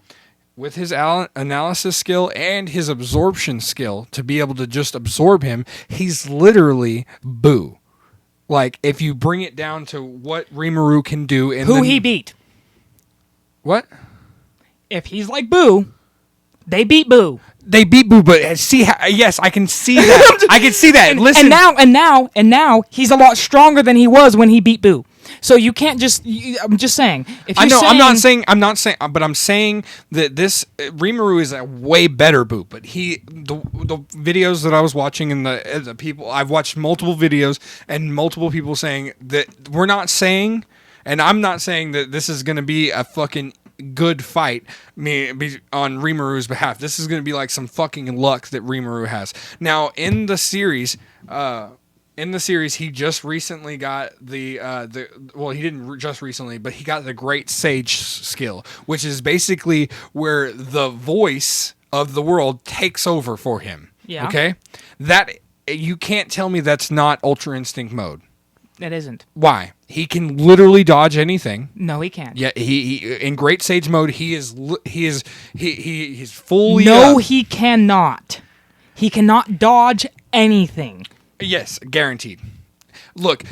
with his analysis skill and his absorption skill to be able to just absorb him, he's literally Boo. Like, if you bring it down to what Rimuru can do in Who he beat. What? If he's like Boo, they beat Boo. They beat Boo, but see how, yes, I can see that. I can see that. Listen. And now he's a lot stronger than he was when he beat Boo. So you can't just. I'm just saying. If you're I'm not saying. But I'm saying that this Rimuru is a way better Boo. But the videos that I was watching and the people, I've watched multiple videos and multiple people saying that we're not saying, and I'm not saying that this is going to be a fucking good fight on Rimuru's behalf. This is going to be like some fucking luck that Rimuru has. Now in the series. in the series, he just recently got the well, he didn't just recently, but he got the Great Sage skill, which is basically where the voice of the world takes over for him. Yeah. Okay? That you can't tell me that's not Ultra Instinct mode. It isn't. Why? He can literally dodge anything. No, he can't. Yeah, he in Great Sage mode, he's fully No, he cannot. He cannot dodge anything. Yes, guaranteed. Look,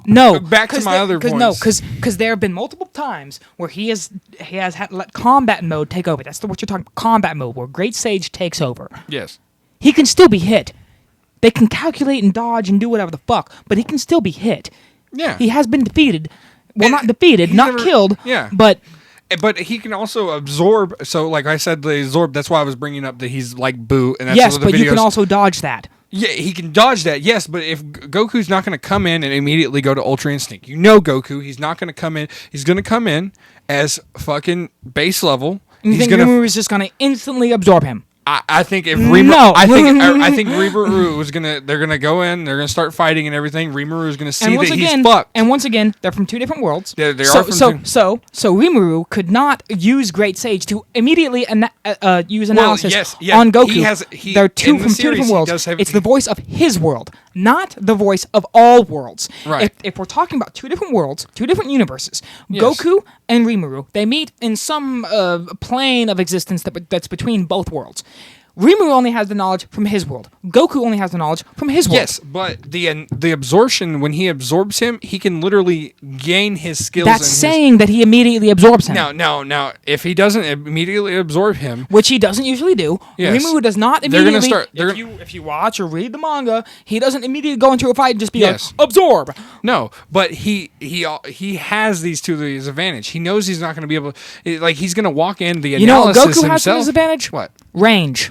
no. Back to my other points. No, because there have been multiple times where he has had let combat mode take over. That's what you're talking about, combat mode, where Great Sage takes over. Yes. He can still be hit. They can calculate and dodge and do whatever the fuck, but he can still be hit. Yeah. He has been defeated. Well, not defeated, not killed. Yeah. But he can also absorb. So, like I said, the absorb. That's why I was bringing up that he's like Boo. And that's yes, what the but you can also dodge that. Yeah, he can dodge that. Yes, but if Goku's not going to come in and immediately go to Ultra Instinct, Goku, he's not going to come in. He's going to come in as fucking base level. You think Rimuru is just going to instantly absorb him? I think if Rimuru, no. I think Rimuru was gonna. They're gonna go in. They're gonna start fighting and everything. Rimuru is gonna see that he's fucked. And once again, they're from two different worlds. They are from two. So Rimuru could not use Great Sage to immediately use analysis on Goku. They're two from two different worlds. It's the voice of his world, not the voice of all worlds. Right. If we're talking about two different worlds, two different universes, Goku and Rimuru, they meet in some plane of existence that's between both worlds. Rimuru only has the knowledge from his world. Goku only has the knowledge from his world. Yes, but the absorption, when he absorbs him, he can literally gain his skills. That's saying that he immediately absorbs him. Now, if he doesn't immediately absorb him, which he doesn't usually do, Rimuru does not immediately. If you watch or read the manga, he doesn't immediately go into a fight and just be like, absorb. No, but he has these to his advantage. He knows he's not going to be able to, like, he's going to walk in the analysis Goku himself. has to his advantage? What? Range.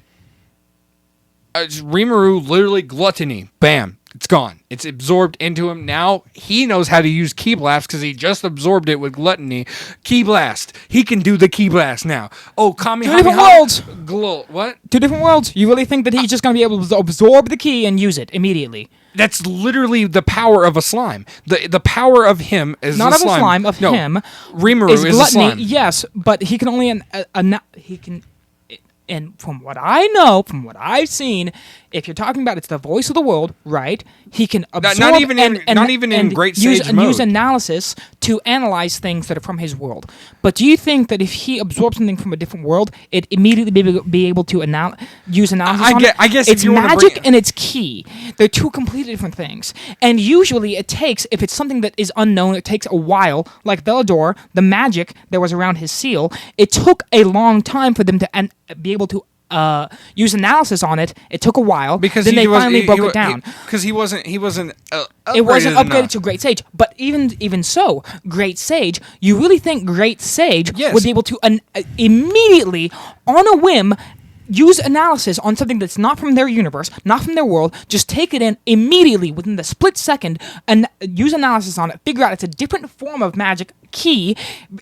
Rimuru literally gluttony. Bam. It's gone. It's absorbed into him. Now he knows how to use Ki Blast because he just absorbed it with gluttony. Ki Blast. He can do the Ki Blast now. Oh, Kamehameha. Two different worlds. What? Two different worlds. You really think that he's just going to be able to absorb the Ki and use it immediately? That's literally the power of a slime. The power of him is not a of slime. A slime of him. Rimuru is gluttony, a slime. Yes, but he can only he can. And from what I know, from what I've seen, if you're talking about it's the voice of the world, right? He can absorb not even in Great Sage mode. Use analysis to analyze things that are from his world. But do you think that if he absorbs something from a different world, it immediately be able to use analysis on it? I guess it's magic and it's Ki. They're two completely different things. And usually it takes, if it's something that is unknown, it takes a while. Like Bellador, the magic that was around his seal, it took a long time for them to be able to use analysis on it. It took a while because then they finally broke it down. Because it wasn't upgraded to Great Sage. But even so, Great Sage, you really think Great Sage would be able to immediately, on a whim, use analysis on something that's not from their universe, not from their world, just take it in immediately within the split second and use analysis on it, figure out it's a different form of magic Ki,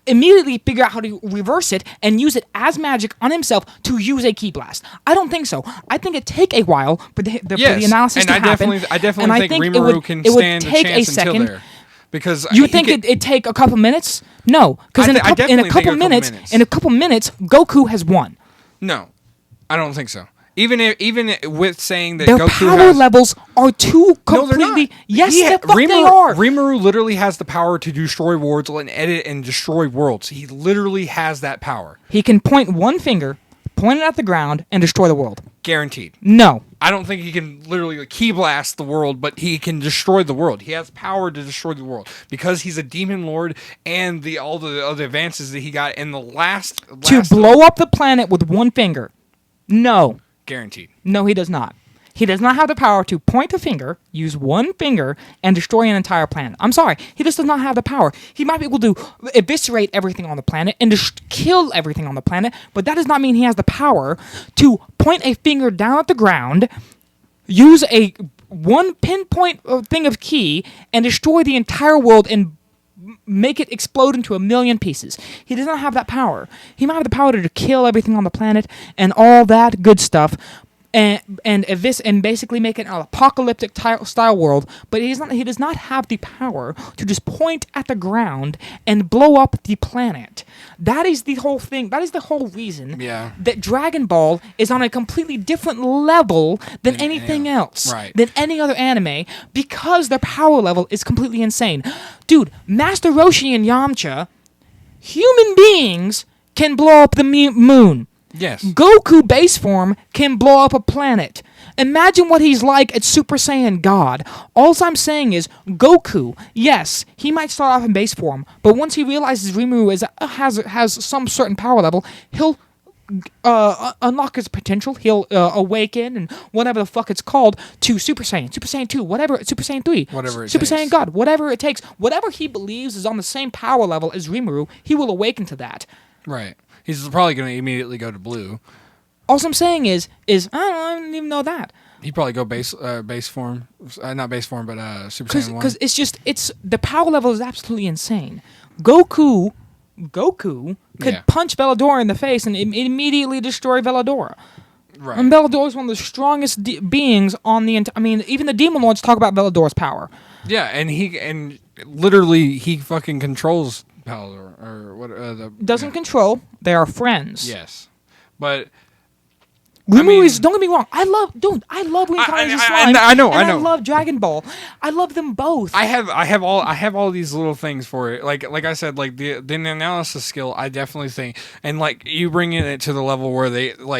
immediately figure out how to reverse it and use it as magic on himself to use a Ki Blast? I don't think so. I think it'd take a while for the analysis to happen. I definitely think Rimuru can stand a chance until there. Because you think it'd take a couple minutes? No, because in a couple minutes, Goku has won. No. I don't think so. Even with saying that their Goku power levels are too completely. No, yes, they are. Rimuru literally has the power to destroy worlds and edit and destroy worlds. He literally has that power. He can point one finger, point it at the ground, and destroy the world. Guaranteed. No. I don't think he can literally Ki Blast the world, but he can destroy the world. He has power to destroy the world because he's a demon lord and all the other advances that he got in the last to blow up the planet with one finger. No. Guaranteed. No, he does not. He does not have the power to point a finger, use one finger, and destroy an entire planet. I'm sorry. He just does not have the power. He might be able to eviscerate everything on the planet and just kill everything on the planet, but that does not mean he has the power to point a finger down at the ground, use a one pinpoint thing of Ki, and destroy the entire world and make it explode into a million pieces. He does not have that power. He might have the power to kill everything on the planet and all that good stuff, and basically make it an apocalyptic style world, but he does not have the power to just point at the ground and blow up the planet. That is the whole thing. That is the whole reason that Dragon Ball is on a completely different level than anything else, than any other anime, because their power level is completely insane. Dude, Master Roshi and Yamcha, human beings, can blow up the moon. Yes. Goku base form can blow up a planet. Imagine what he's like at Super Saiyan God. All I'm saying is, Goku, yes, he might start off in base form, but once he realizes Rimuru has some certain power level, he'll unlock his potential. He'll awaken and whatever the fuck it's called to Super Saiyan 2, whatever, Super Saiyan 3, Super Saiyan God, whatever it takes. Whatever he believes is on the same power level as Rimuru, he will awaken to that. Right. He's probably going to immediately go to blue. All I'm saying is I don't even know that. He'd probably go base form, not base form, but Super Saiyan 1. Because it's the power level is absolutely insane. Goku could punch Veladora in the face and immediately destroy Veladora. Right. And Veladora is one of the strongest beings on the I mean, even the Demon Lords talk about Veladora's power. Yeah, and literally he fucking controls Palador, or what? Doesn't control. They are friends. Yes, but Rimuru is, don't get me wrong, I love Reincarnation Slime. I know. I love Dragon Ball. I love them both. I have all these little things for it. Like I said, like the analysis skill, I definitely think, and like you bring it to the level where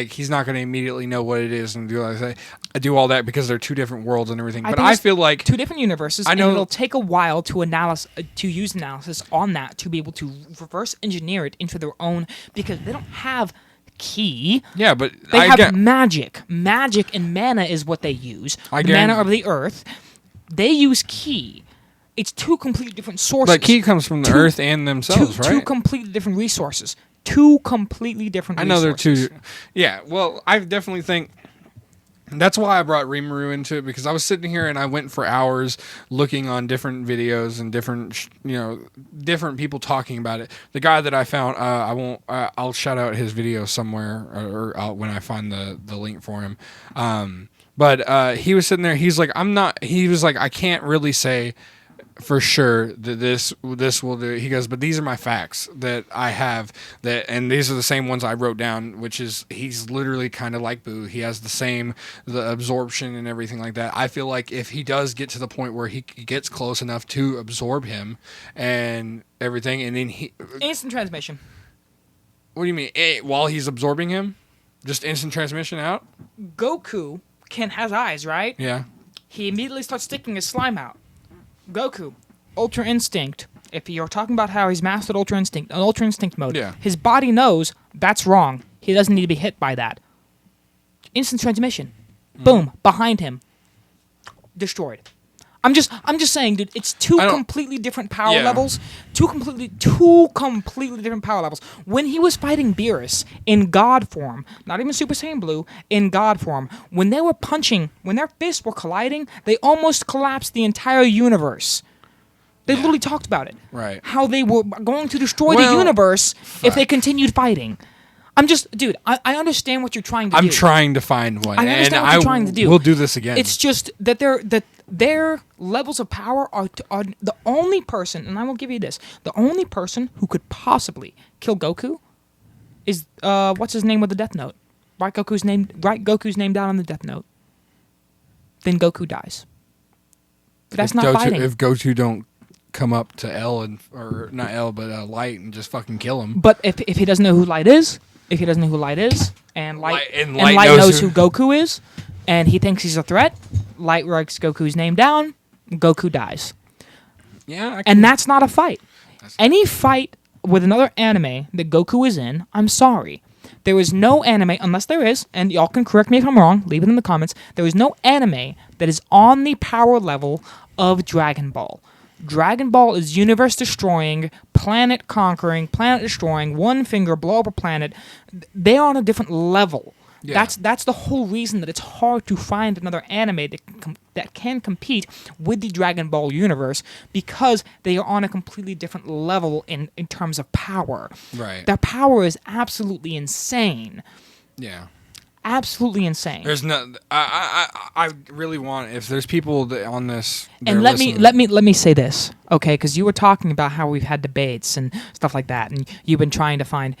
he's not going to immediately know what it is and do all that because they're two different worlds and everything. But I feel like two different universes. I know, and it'll take a while to use analysis on that to be able to reverse engineer it into their own, because they don't have key. Yeah, but they have magic. Magic and mana is what they use. Mana of the earth. They use ki. It's two completely different sources. But ki comes from the earth and themselves, right? Two completely different resources. Two completely different resources. I know they're two. Yeah, well, I definitely think that's why I brought Rimuru into it, because I was sitting here and I went for hours looking on different videos and different people talking about it. The guy that I found, I'll shout out his video somewhere or when I find the link for him. But he was sitting there. He was like, I can't really say for sure that this will do it. He goes, but these are my facts that I have, and these are the same ones I wrote down, which is he's literally kind of like Boo. He has the absorption and everything like that. I feel like if he does get to the point where he gets close enough to absorb him and everything, and then instant transmission. What do you mean? While he's absorbing him, just instant transmission out? Goku has eyes, right? Yeah. He immediately starts sticking his slime out. Goku, Ultra Instinct. If you're talking about how he's mastered Ultra Instinct mode, his body knows that's wrong. He doesn't need to be hit by that. Instant transmission. Boom, behind him. Destroyed. I'm just saying, dude, it's two completely different power levels. Two completely different power levels. When he was fighting Beerus in God form, not even Super Saiyan Blue, in God form, when they were punching, when their fists were colliding, they almost collapsed the entire universe. They literally talked about it. Right. How they were going to destroy the universe if they continued fighting. Dude, I understand what you're trying to do. I'm trying to find one. I understand what you're trying to do. We'll do this again. It's just that their levels of power are the only person, and I will give you this, the only person who could possibly kill Goku is, what's his name with the Death Note? Write Goku's name down on the Death Note. Then Goku dies. But that's not fighting. If Goku don't come up to Light and just fucking kill him. But if he doesn't know who Light is, and Light knows who Goku is, and he thinks he's a threat, Light writes Goku's name down, Goku dies. Yeah, and that's not a fight. Any fight with another anime that Goku is in, I'm sorry. There is no anime, unless there is, and y'all can correct me if I'm wrong, leave it in the comments, there is no anime that is on the power level of Dragon Ball. Dragon Ball is universe-destroying, planet-conquering, planet-destroying, one finger, blow up a planet. They are on a different level. Yeah. That's the whole reason that it's hard to find another anime that can compete with the Dragon Ball universe, because they are on a completely different level in terms of power. Right. Their power is absolutely insane. Yeah. absolutely insane. There's no. I really want, if there's people on this. And let me say this, okay? Because you were talking about how we've had debates and stuff like that, and you've been trying to find,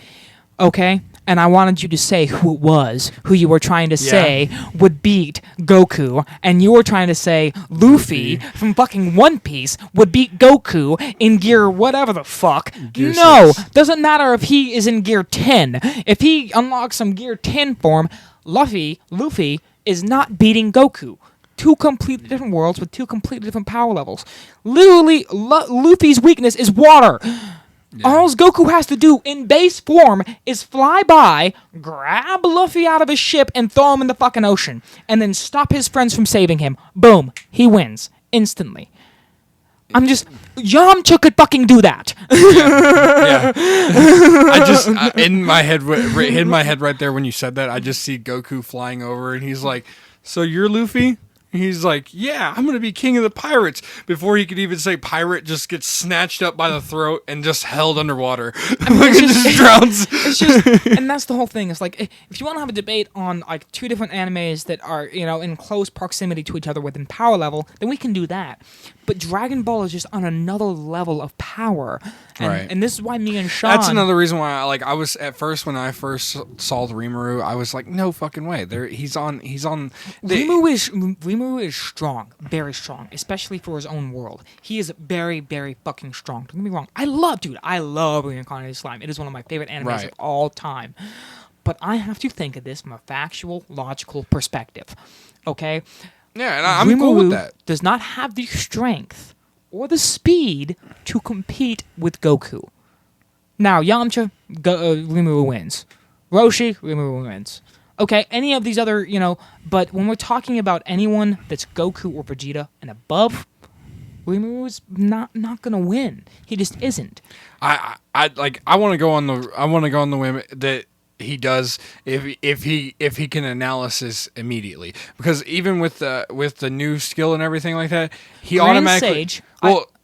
okay? And I wanted you to say who it was, who you were trying to say would beat Goku, and you were trying to say Luffy from fucking One Piece would beat Goku in gear whatever the fuck. Gear no, 6. doesn't matter if he is in gear 10. If he unlocks some gear 10 form, Luffy is not beating Goku. Two completely different worlds with two completely different power levels. Literally, Luffy's weakness is water. Yeah. All Goku has to do in base form is fly by, grab Luffy out of his ship, and throw him in the fucking ocean. And then stop his friends from saving him. Boom. He wins. Instantly. Yamcha could fucking do that. Yeah. I just, in my head right there when you said that, I just see Goku flying over, and he's like, "So you're Luffy?" He's like, "Yeah, I'm going to be king of the pirates." Before he could even say pirate, just gets snatched up by the throat and just held underwater. Just drowns. It's just, and that's the whole thing. It's like, if you want to have a debate on like two different animes that are, in close proximity to each other within power level, then we can do that. But Dragon Ball is just on another level of power. And this is why me and Sean... That's another reason why I was, at first, when I first saw the Rimuru, I was like, no fucking way. He's on... Rimuru is strong. Very strong. Especially for his own world. He is very, very fucking strong. Don't get me wrong. I love Reincarnated Slime. It is one of my favorite animes of all time. But I have to think of this from a factual, logical perspective. Okay? Yeah, and I'm cool with that. Does not have the strength or the speed to compete with Goku. Now, Yamcha, Rimuru wins. Roshi, Rimuru wins. Okay, any of these other, but when we're talking about anyone that's Goku or Vegeta and above, Rimuru's not gonna win. He just isn't. I want to go on the whim that he does if he can analysis immediately, because even with the new skill and everything like that, he Grand automatically Sage,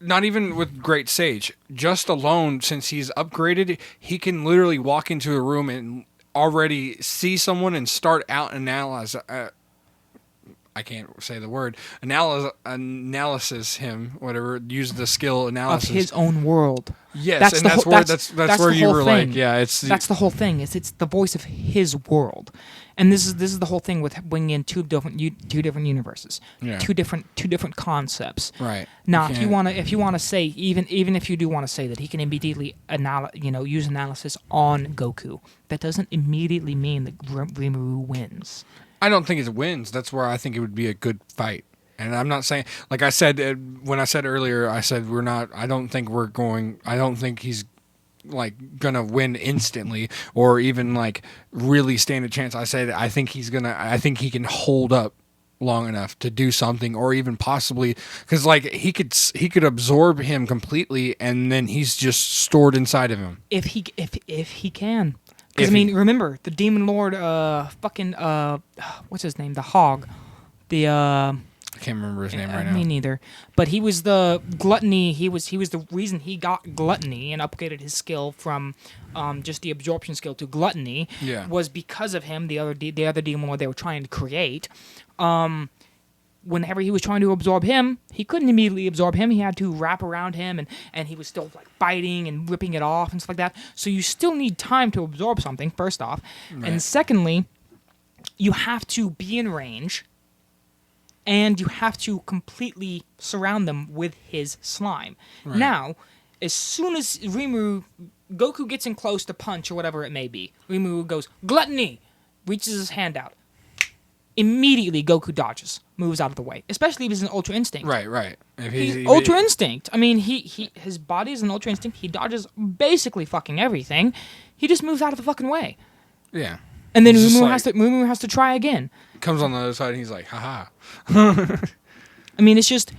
not even with Great Sage, just alone, since he's upgraded, he can literally walk into a room and already see someone and start out analyze. I can't say the word. Analysis him, whatever. Use the skill analysis of his own world. Yes, that's where you were like, yeah, that's the whole thing. It's the voice of his world, and this is the whole thing with bringing in two different universes, two different concepts. Right. Now, if you want to say even if you do want to say that he can immediately use analysis on Goku, that doesn't immediately mean that Rimuru wins. I don't think it wins. That's where I think it would be a good fight. And I'm not saying, like I said, when I said earlier, I said I don't think he's like gonna win instantly or even like really stand a chance. I said I think he can hold up long enough to do something, or even possibly, because like he could absorb him completely, and then he's just stored inside of him. If he can. Because, remember, the Demon Lord, what's his name? The Hog. I can't remember his name right now. Me neither. But he was the gluttony. He was the reason he got gluttony and upgraded his skill from just the absorption skill to gluttony. Yeah. Was because of him, the other Demon Lord they were trying to create. Whenever he was trying to absorb him, he couldn't immediately absorb him. He had to wrap around him, and he was still like biting and ripping it off and stuff like that. So you still need time to absorb something, first off. Right. And secondly, you have to be in range, and you have to completely surround them with his slime. Right. Now, as soon as Goku gets in close to punch or whatever it may be, Rimuru goes, "Gluttony!" reaches his hand out. Immediately, Goku dodges, moves out of the way. Especially if he's an Ultra Instinct. Right. He's Ultra Instinct. His body is an Ultra Instinct. He dodges basically fucking everything. He just moves out of the fucking way. Yeah. And then Rimuru has to try again. Comes on the other side and he's like, haha. It's just...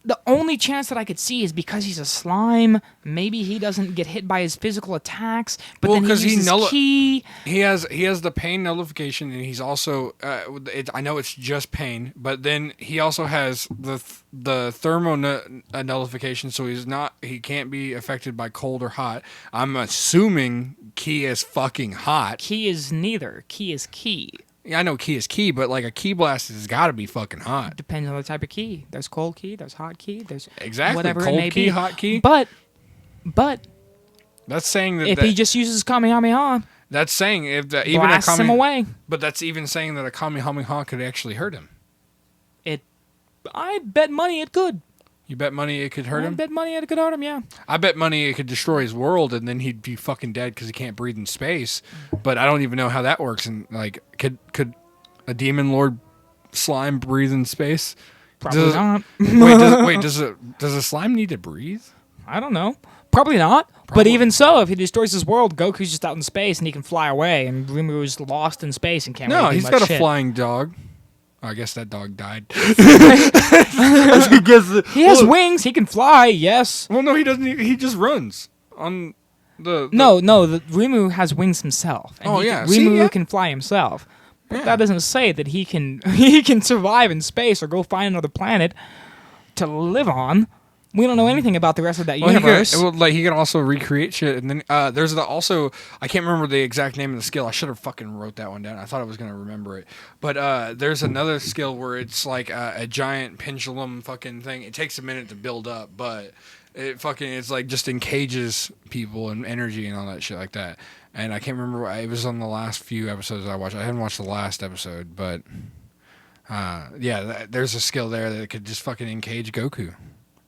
The only chance that I could see is because he's a slime. Maybe he doesn't get hit by his physical attacks, but then he uses ki. He has the pain nullification, and he's also. I know it's just pain, but then he also has the thermo nullification, so he can't be affected by cold or hot. I'm assuming ki is fucking hot. Ki is neither. Ki is ki. Yeah, I know ki is ki, but like a ki blast has got to be fucking hot. Depends on the type of ki. There's cold ki, there's hot ki, there's exactly whatever cold it may ki, be. hot ki. But that's saying that if he just uses Kamehameha, that's saying if the, even blasts him away. But that's even saying that a Kamehameha could actually hurt him. I bet money it could. You bet money it could hurt him? I bet money it could hurt him, yeah. I bet money it could destroy his world, and then he'd be fucking dead because he can't breathe in space. But I don't even know how that works. And like, could a demon lord slime breathe in space? Probably not. Does a slime need to breathe? I don't know. Probably not. But even so, if he destroys his world, Goku's just out in space and he can fly away, and Rimu's lost in space and can't really do he's much got a shit. flying dog. I guess that dog died. He has wings. He can fly. Yes. Well, no, he doesn't. He just runs on the. No. The Rimu has wings himself. And Rimu can fly himself. But that doesn't say that he can survive in space or go find another planet to live on. We don't know anything about the rest of that universe. He can also recreate shit, and then there's also I can't remember the exact name of the skill. I should have fucking wrote that one down. I thought I was gonna remember it, but there's another skill where it's like a giant pendulum fucking thing. It takes a minute to build up, but it's like just encages people and energy and all that shit like that. And I can't remember. It was on the last few episodes I watched. I haven't watched the last episode, but there's a skill there that could just fucking encage Goku.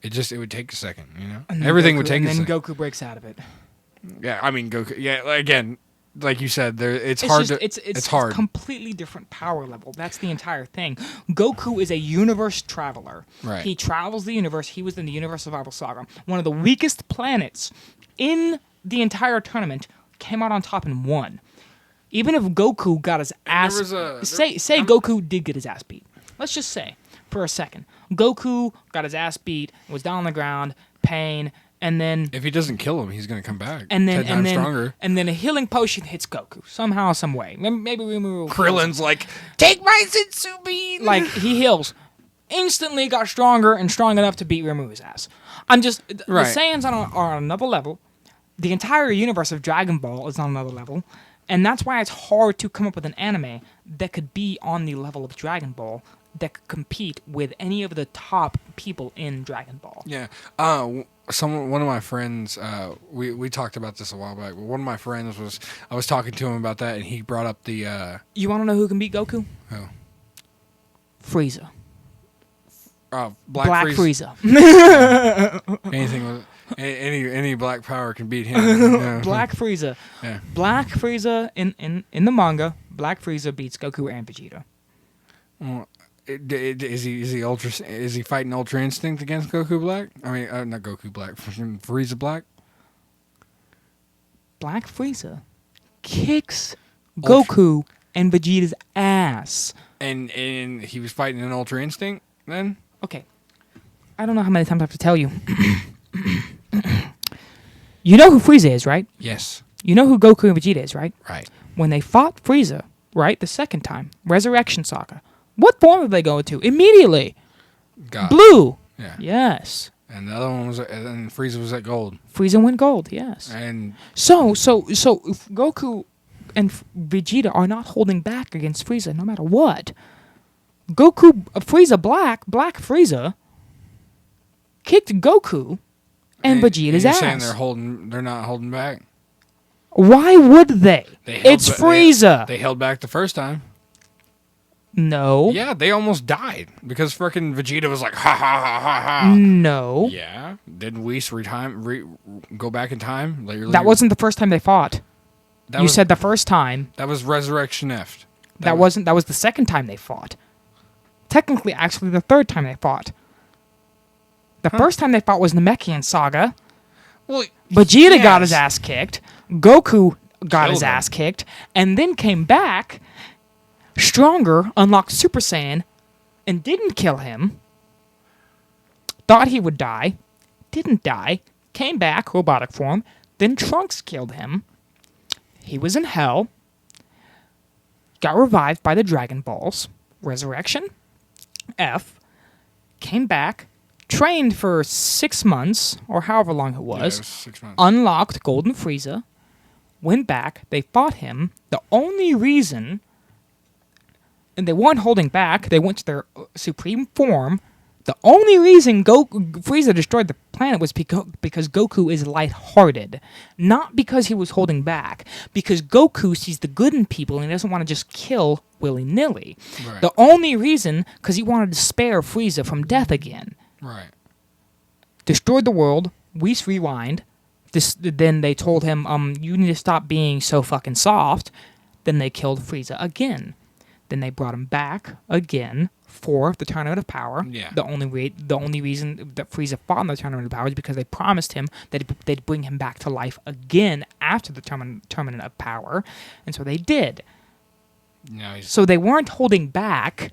It would take a second, you know? Everything would take a second. And then Goku breaks out of it. Yeah, I mean, Goku... Yeah, again, like you said, it's hard to... It's hard. It's a completely different power level. That's the entire thing. Goku is a universe traveler. Right. He travels the universe. He was in the Universe Survival Saga. One of the weakest planets in the entire tournament came out on top and won. Even if Goku got his ass... Say Goku did get his ass beat. Let's just say, for a second, Goku got his ass beat, was down on the ground, pain, and then... If he doesn't kill him, he's going to come back. Stronger. And then a healing potion hits Goku, somehow, some way. Maybe Krillin's like, take my Senzu Bean! Like, he heals. Instantly got stronger and strong enough to beat Rimu's ass. The Saiyans are on another level. The entire universe of Dragon Ball is on another level. And that's why it's hard to come up with an anime that could be on the level of Dragon Ball, that could compete with any of the top people in Dragon Ball. Yeah. One of my friends, we talked about this a while back, but one of my friends I was talking to him about that, and he brought up the... You want to know who can beat Goku? Who? Frieza. Black Frieza. Anything with... Any black power can beat him. Yeah. Black Frieza. Yeah. Black Frieza in the manga. Black Frieza beats Goku and Vegeta. Well, is he fighting Ultra Instinct against Goku Black? I mean, not Goku Black. Frieza Black. Black Frieza kicks Goku and Vegeta's ass. And he was fighting an Ultra Instinct then. Okay, I don't know how many times I have to tell you. You know who Frieza is, right? Yes. You know who Goku and Vegeta is, right? Right. When they fought Frieza, right, the second time, Resurrection Saga, what form did they go into? Immediately. God. Blue. Yeah. Yes. And the other one was, and Frieza was at gold. Frieza went gold, yes. And so if Goku and Vegeta are not holding back against Frieza, no matter what. Frieza Black Frieza, kicked Goku and Vegeta's ass. You're saying they're not holding back? Why would they? It's Frieza. They held back the first time. No. Yeah, they almost died because frickin' Vegeta was like, ha ha ha ha ha. No. Yeah. Didn't Whis go back in time? That wasn't the first time they fought. You said the first time. That was Resurrection F. That was the second time they fought. Technically, actually, the third time they fought. The first time they fought was Namekian Saga. Well, Vegeta got his ass kicked. Goku got his ass kicked. And then came back, stronger, unlocked Super Saiyan, and didn't kill him. thought he would die, didn't die, came back, robotic form, then Trunks killed him. He was in hell, got revived by the Dragon Balls, resurrection, F, came back, trained for 6 months, or however long it was 6 months. Unlocked Golden Frieza, went back, they fought him. The only reason, and they weren't holding back, they went to their supreme form. The only reason Frieza destroyed the planet was because Goku is lighthearted. Not because he was holding back. Because Goku sees the good in people and he doesn't want to just kill willy-nilly. Right. The only reason, because he wanted to spare Frieza from death again. Right. Destroyed the world. Whis rewind. Then they told him, you need to stop being so fucking soft. Then they killed Frieza again. Then they brought him back again for the Tournament of Power. Yeah. The only reason that Frieza fought in the Tournament of Power is because they promised him that they'd bring him back to life again after the Tournament of Power. And so they did. No, So they weren't holding back.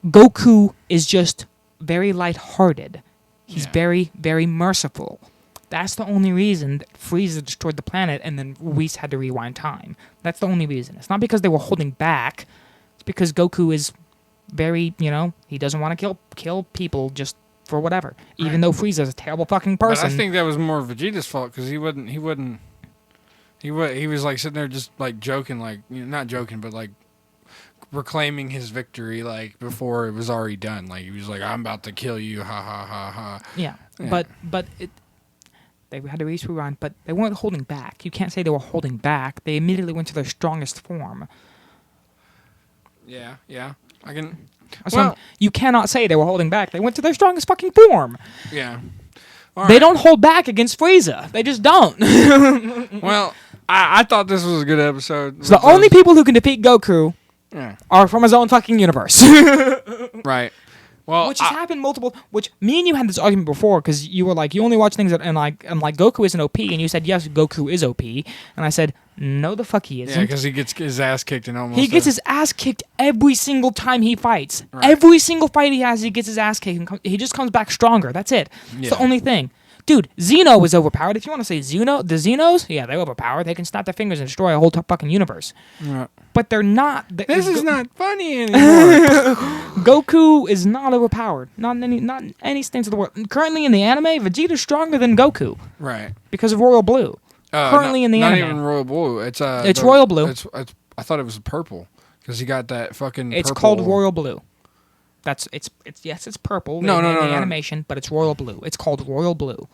Goku is just very lighthearted. He's very, very merciful. That's the only reason that Frieza destroyed the planet and then Whis had to rewind time. That's the only reason. It's not because they were holding back. It's because Goku is very, he doesn't want to kill people just for whatever. Even though Frieza's a terrible fucking person. But I think that was more Vegeta's fault because he was like sitting there just like joking, like not joking, but like proclaiming his victory like before it was already done. Like he was like, "I'm about to kill you, ha ha ha ha." Yeah. But they had to rewind, but they weren't holding back. You can't say they were holding back. They immediately went to their strongest form. Yeah. I can. So you cannot say they were holding back. They went to their strongest fucking form. Yeah. They don't hold back against Frieza. They just don't. Well, I thought this was a good episode. So the only people who can defeat Goku are from his own fucking universe. Right. Well, which has happened multiple. Which me and you had this argument before because you were like, you only watch things and like Goku isn't OP, and you said yes, Goku is OP, and I said no, the fuck he isn't. Yeah, because he gets his ass kicked in almost. He gets his ass kicked every single time he fights. Right. Every single fight he has, he gets his ass kicked. And he just comes back stronger. That's it. It's the only thing. Dude, Xeno was overpowered. If you want to say the Xenos, yeah, they're overpowered. They can snap their fingers and destroy a whole fucking universe. Right. But they're not. This is not funny anymore. Goku is not overpowered. Not in any stance of the world. Currently in the anime, Vegeta's stronger than Goku. Right. Because of Royal Blue. Currently in the anime. Not even Royal Blue. It's Royal Blue. It's I thought it was purple because he got that fucking. It's purple. called Royal Blue. It's purple. No, in the animation, but it's royal blue. It's called royal blue.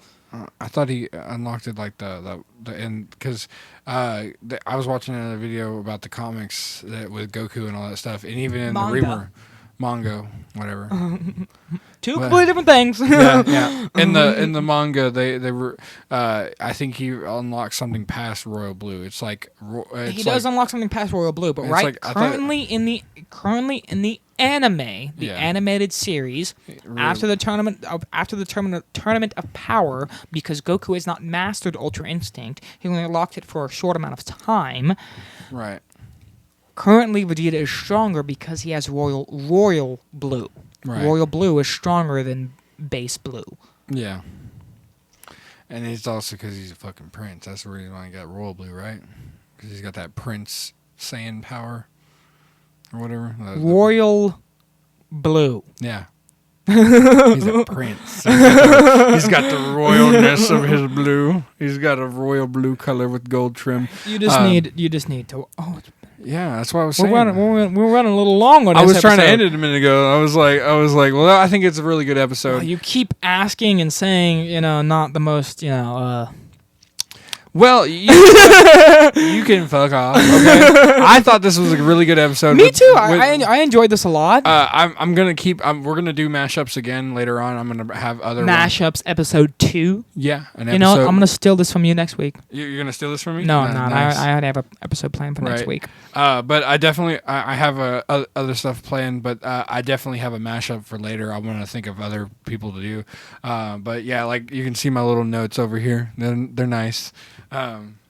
I thought he unlocked it like the end because I was watching a video about the comics with Goku and all that stuff, and even in the rumor, manga, whatever. Two completely different things. Yeah. In the manga, they were. I think he unlocked something past royal blue. It's like he does unlock something past royal blue, but currently in the anime, the animated series, after the tournament of power, because Goku has not mastered Ultra Instinct, he only unlocked it for a short amount of time. Right. Currently, Vegeta is stronger because he has royal blue. Right. Royal blue is stronger than base blue. Yeah. And it's also because he's a fucking prince. That's the reason why he got royal blue, right? Because he's got that Prince Saiyan power. Or whatever. Royal blue. Yeah. He's a prince. He's got the royalness of his blue. He's got a royal blue color with gold trim. You just need to. Oh, yeah, that's what I was saying. We're running a little long on this I was trying episode. to end it a minute ago. I was like, well, I think it's a really good episode. You keep asking and saying, not the most, Well, you can fuck off. Okay? I thought this was a really good episode. Me too. I enjoyed this a lot. I'm gonna keep. We're gonna do mashups again later on. I'm gonna have other mashups episode 2. Yeah, an episode. You know what? I'm gonna steal this from you next week. You're gonna steal this from me? No, I'm not. Nice. I already have an episode planned for next week. But I definitely I have other stuff planned. But I definitely have a mashup for later. I want to think of other people to do. But yeah, like you can see my little notes over here. They're nice.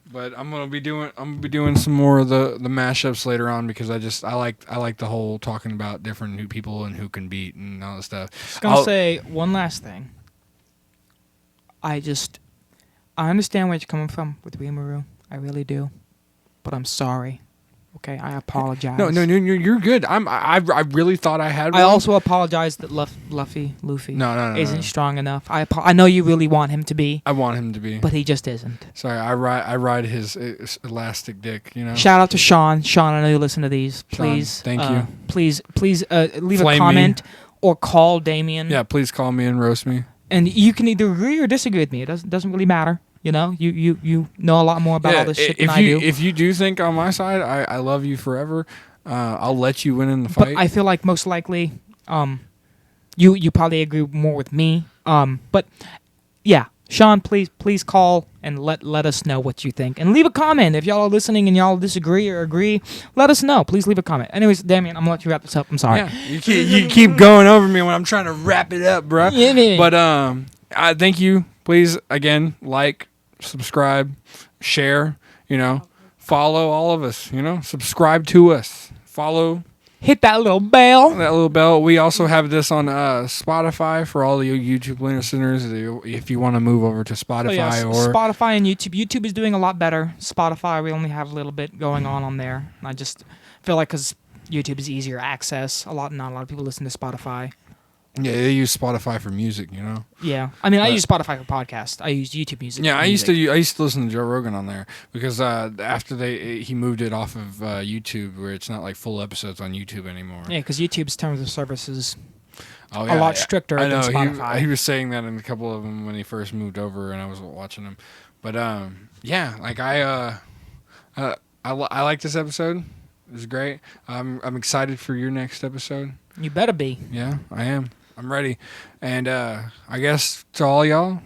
But I'm gonna be doing some more of the mashups later on because I like the whole talking about different new people and who can beat and all that stuff. I was gonna say one last thing. I understand where you're coming from with Rimuru. I really do, but I'm sorry. Okay, I apologize. No, you're good. I really thought I had one. I also apologize that Luffy no, isn't strong enough. I know you really want him to be. I want him to be, but he just isn't. Sorry, I ride his elastic dick. You know. Shout out to Sean. Sean, I know you listen to these. Please, Sean, thank you. Please, leave Flame a comment me. or call Damien. Yeah, please call me and roast me. And you can either agree or disagree with me. It doesn't really matter. You know, you know a lot more about all this shit than I do. If you do think on my side, I love you forever. I'll let you win in the fight. But I feel like most likely, you probably agree more with me. But yeah, Sean, please call and let us know what you think and leave a comment if y'all are listening and y'all disagree or agree. Let us know. Please leave a comment. Anyways, Damien, I'm gonna let you wrap this up. I'm sorry. Yeah, you keep going over me when I'm trying to wrap it up, bro. Yeah, man. But I thank you. Please again, like, subscribe, share. You know, follow all of us. You know, subscribe to us. Follow. Hit that little bell. That little bell. We also have this on Spotify for all the YouTube listeners. If you want to move over to Spotify or Spotify and YouTube. YouTube is doing a lot better. Spotify, we only have a little bit going on there. I just feel like because YouTube is easier access. Not a lot of people listen to Spotify. Yeah, they use Spotify for music, you know. Yeah, I mean, I use Spotify for podcasts. I use YouTube Music. Yeah, I used to listen to Joe Rogan on there because after he moved it off of YouTube, where it's not like full episodes on YouTube anymore. Yeah, because YouTube's terms of service is a lot stricter than Spotify. He was saying that in a couple of them when he first moved over, and I was watching him. But yeah, like I like this episode. It was great. I'm excited for your next episode. You better be. Yeah, I am. I'm ready. And I guess to all y'all,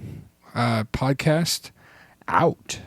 podcast out.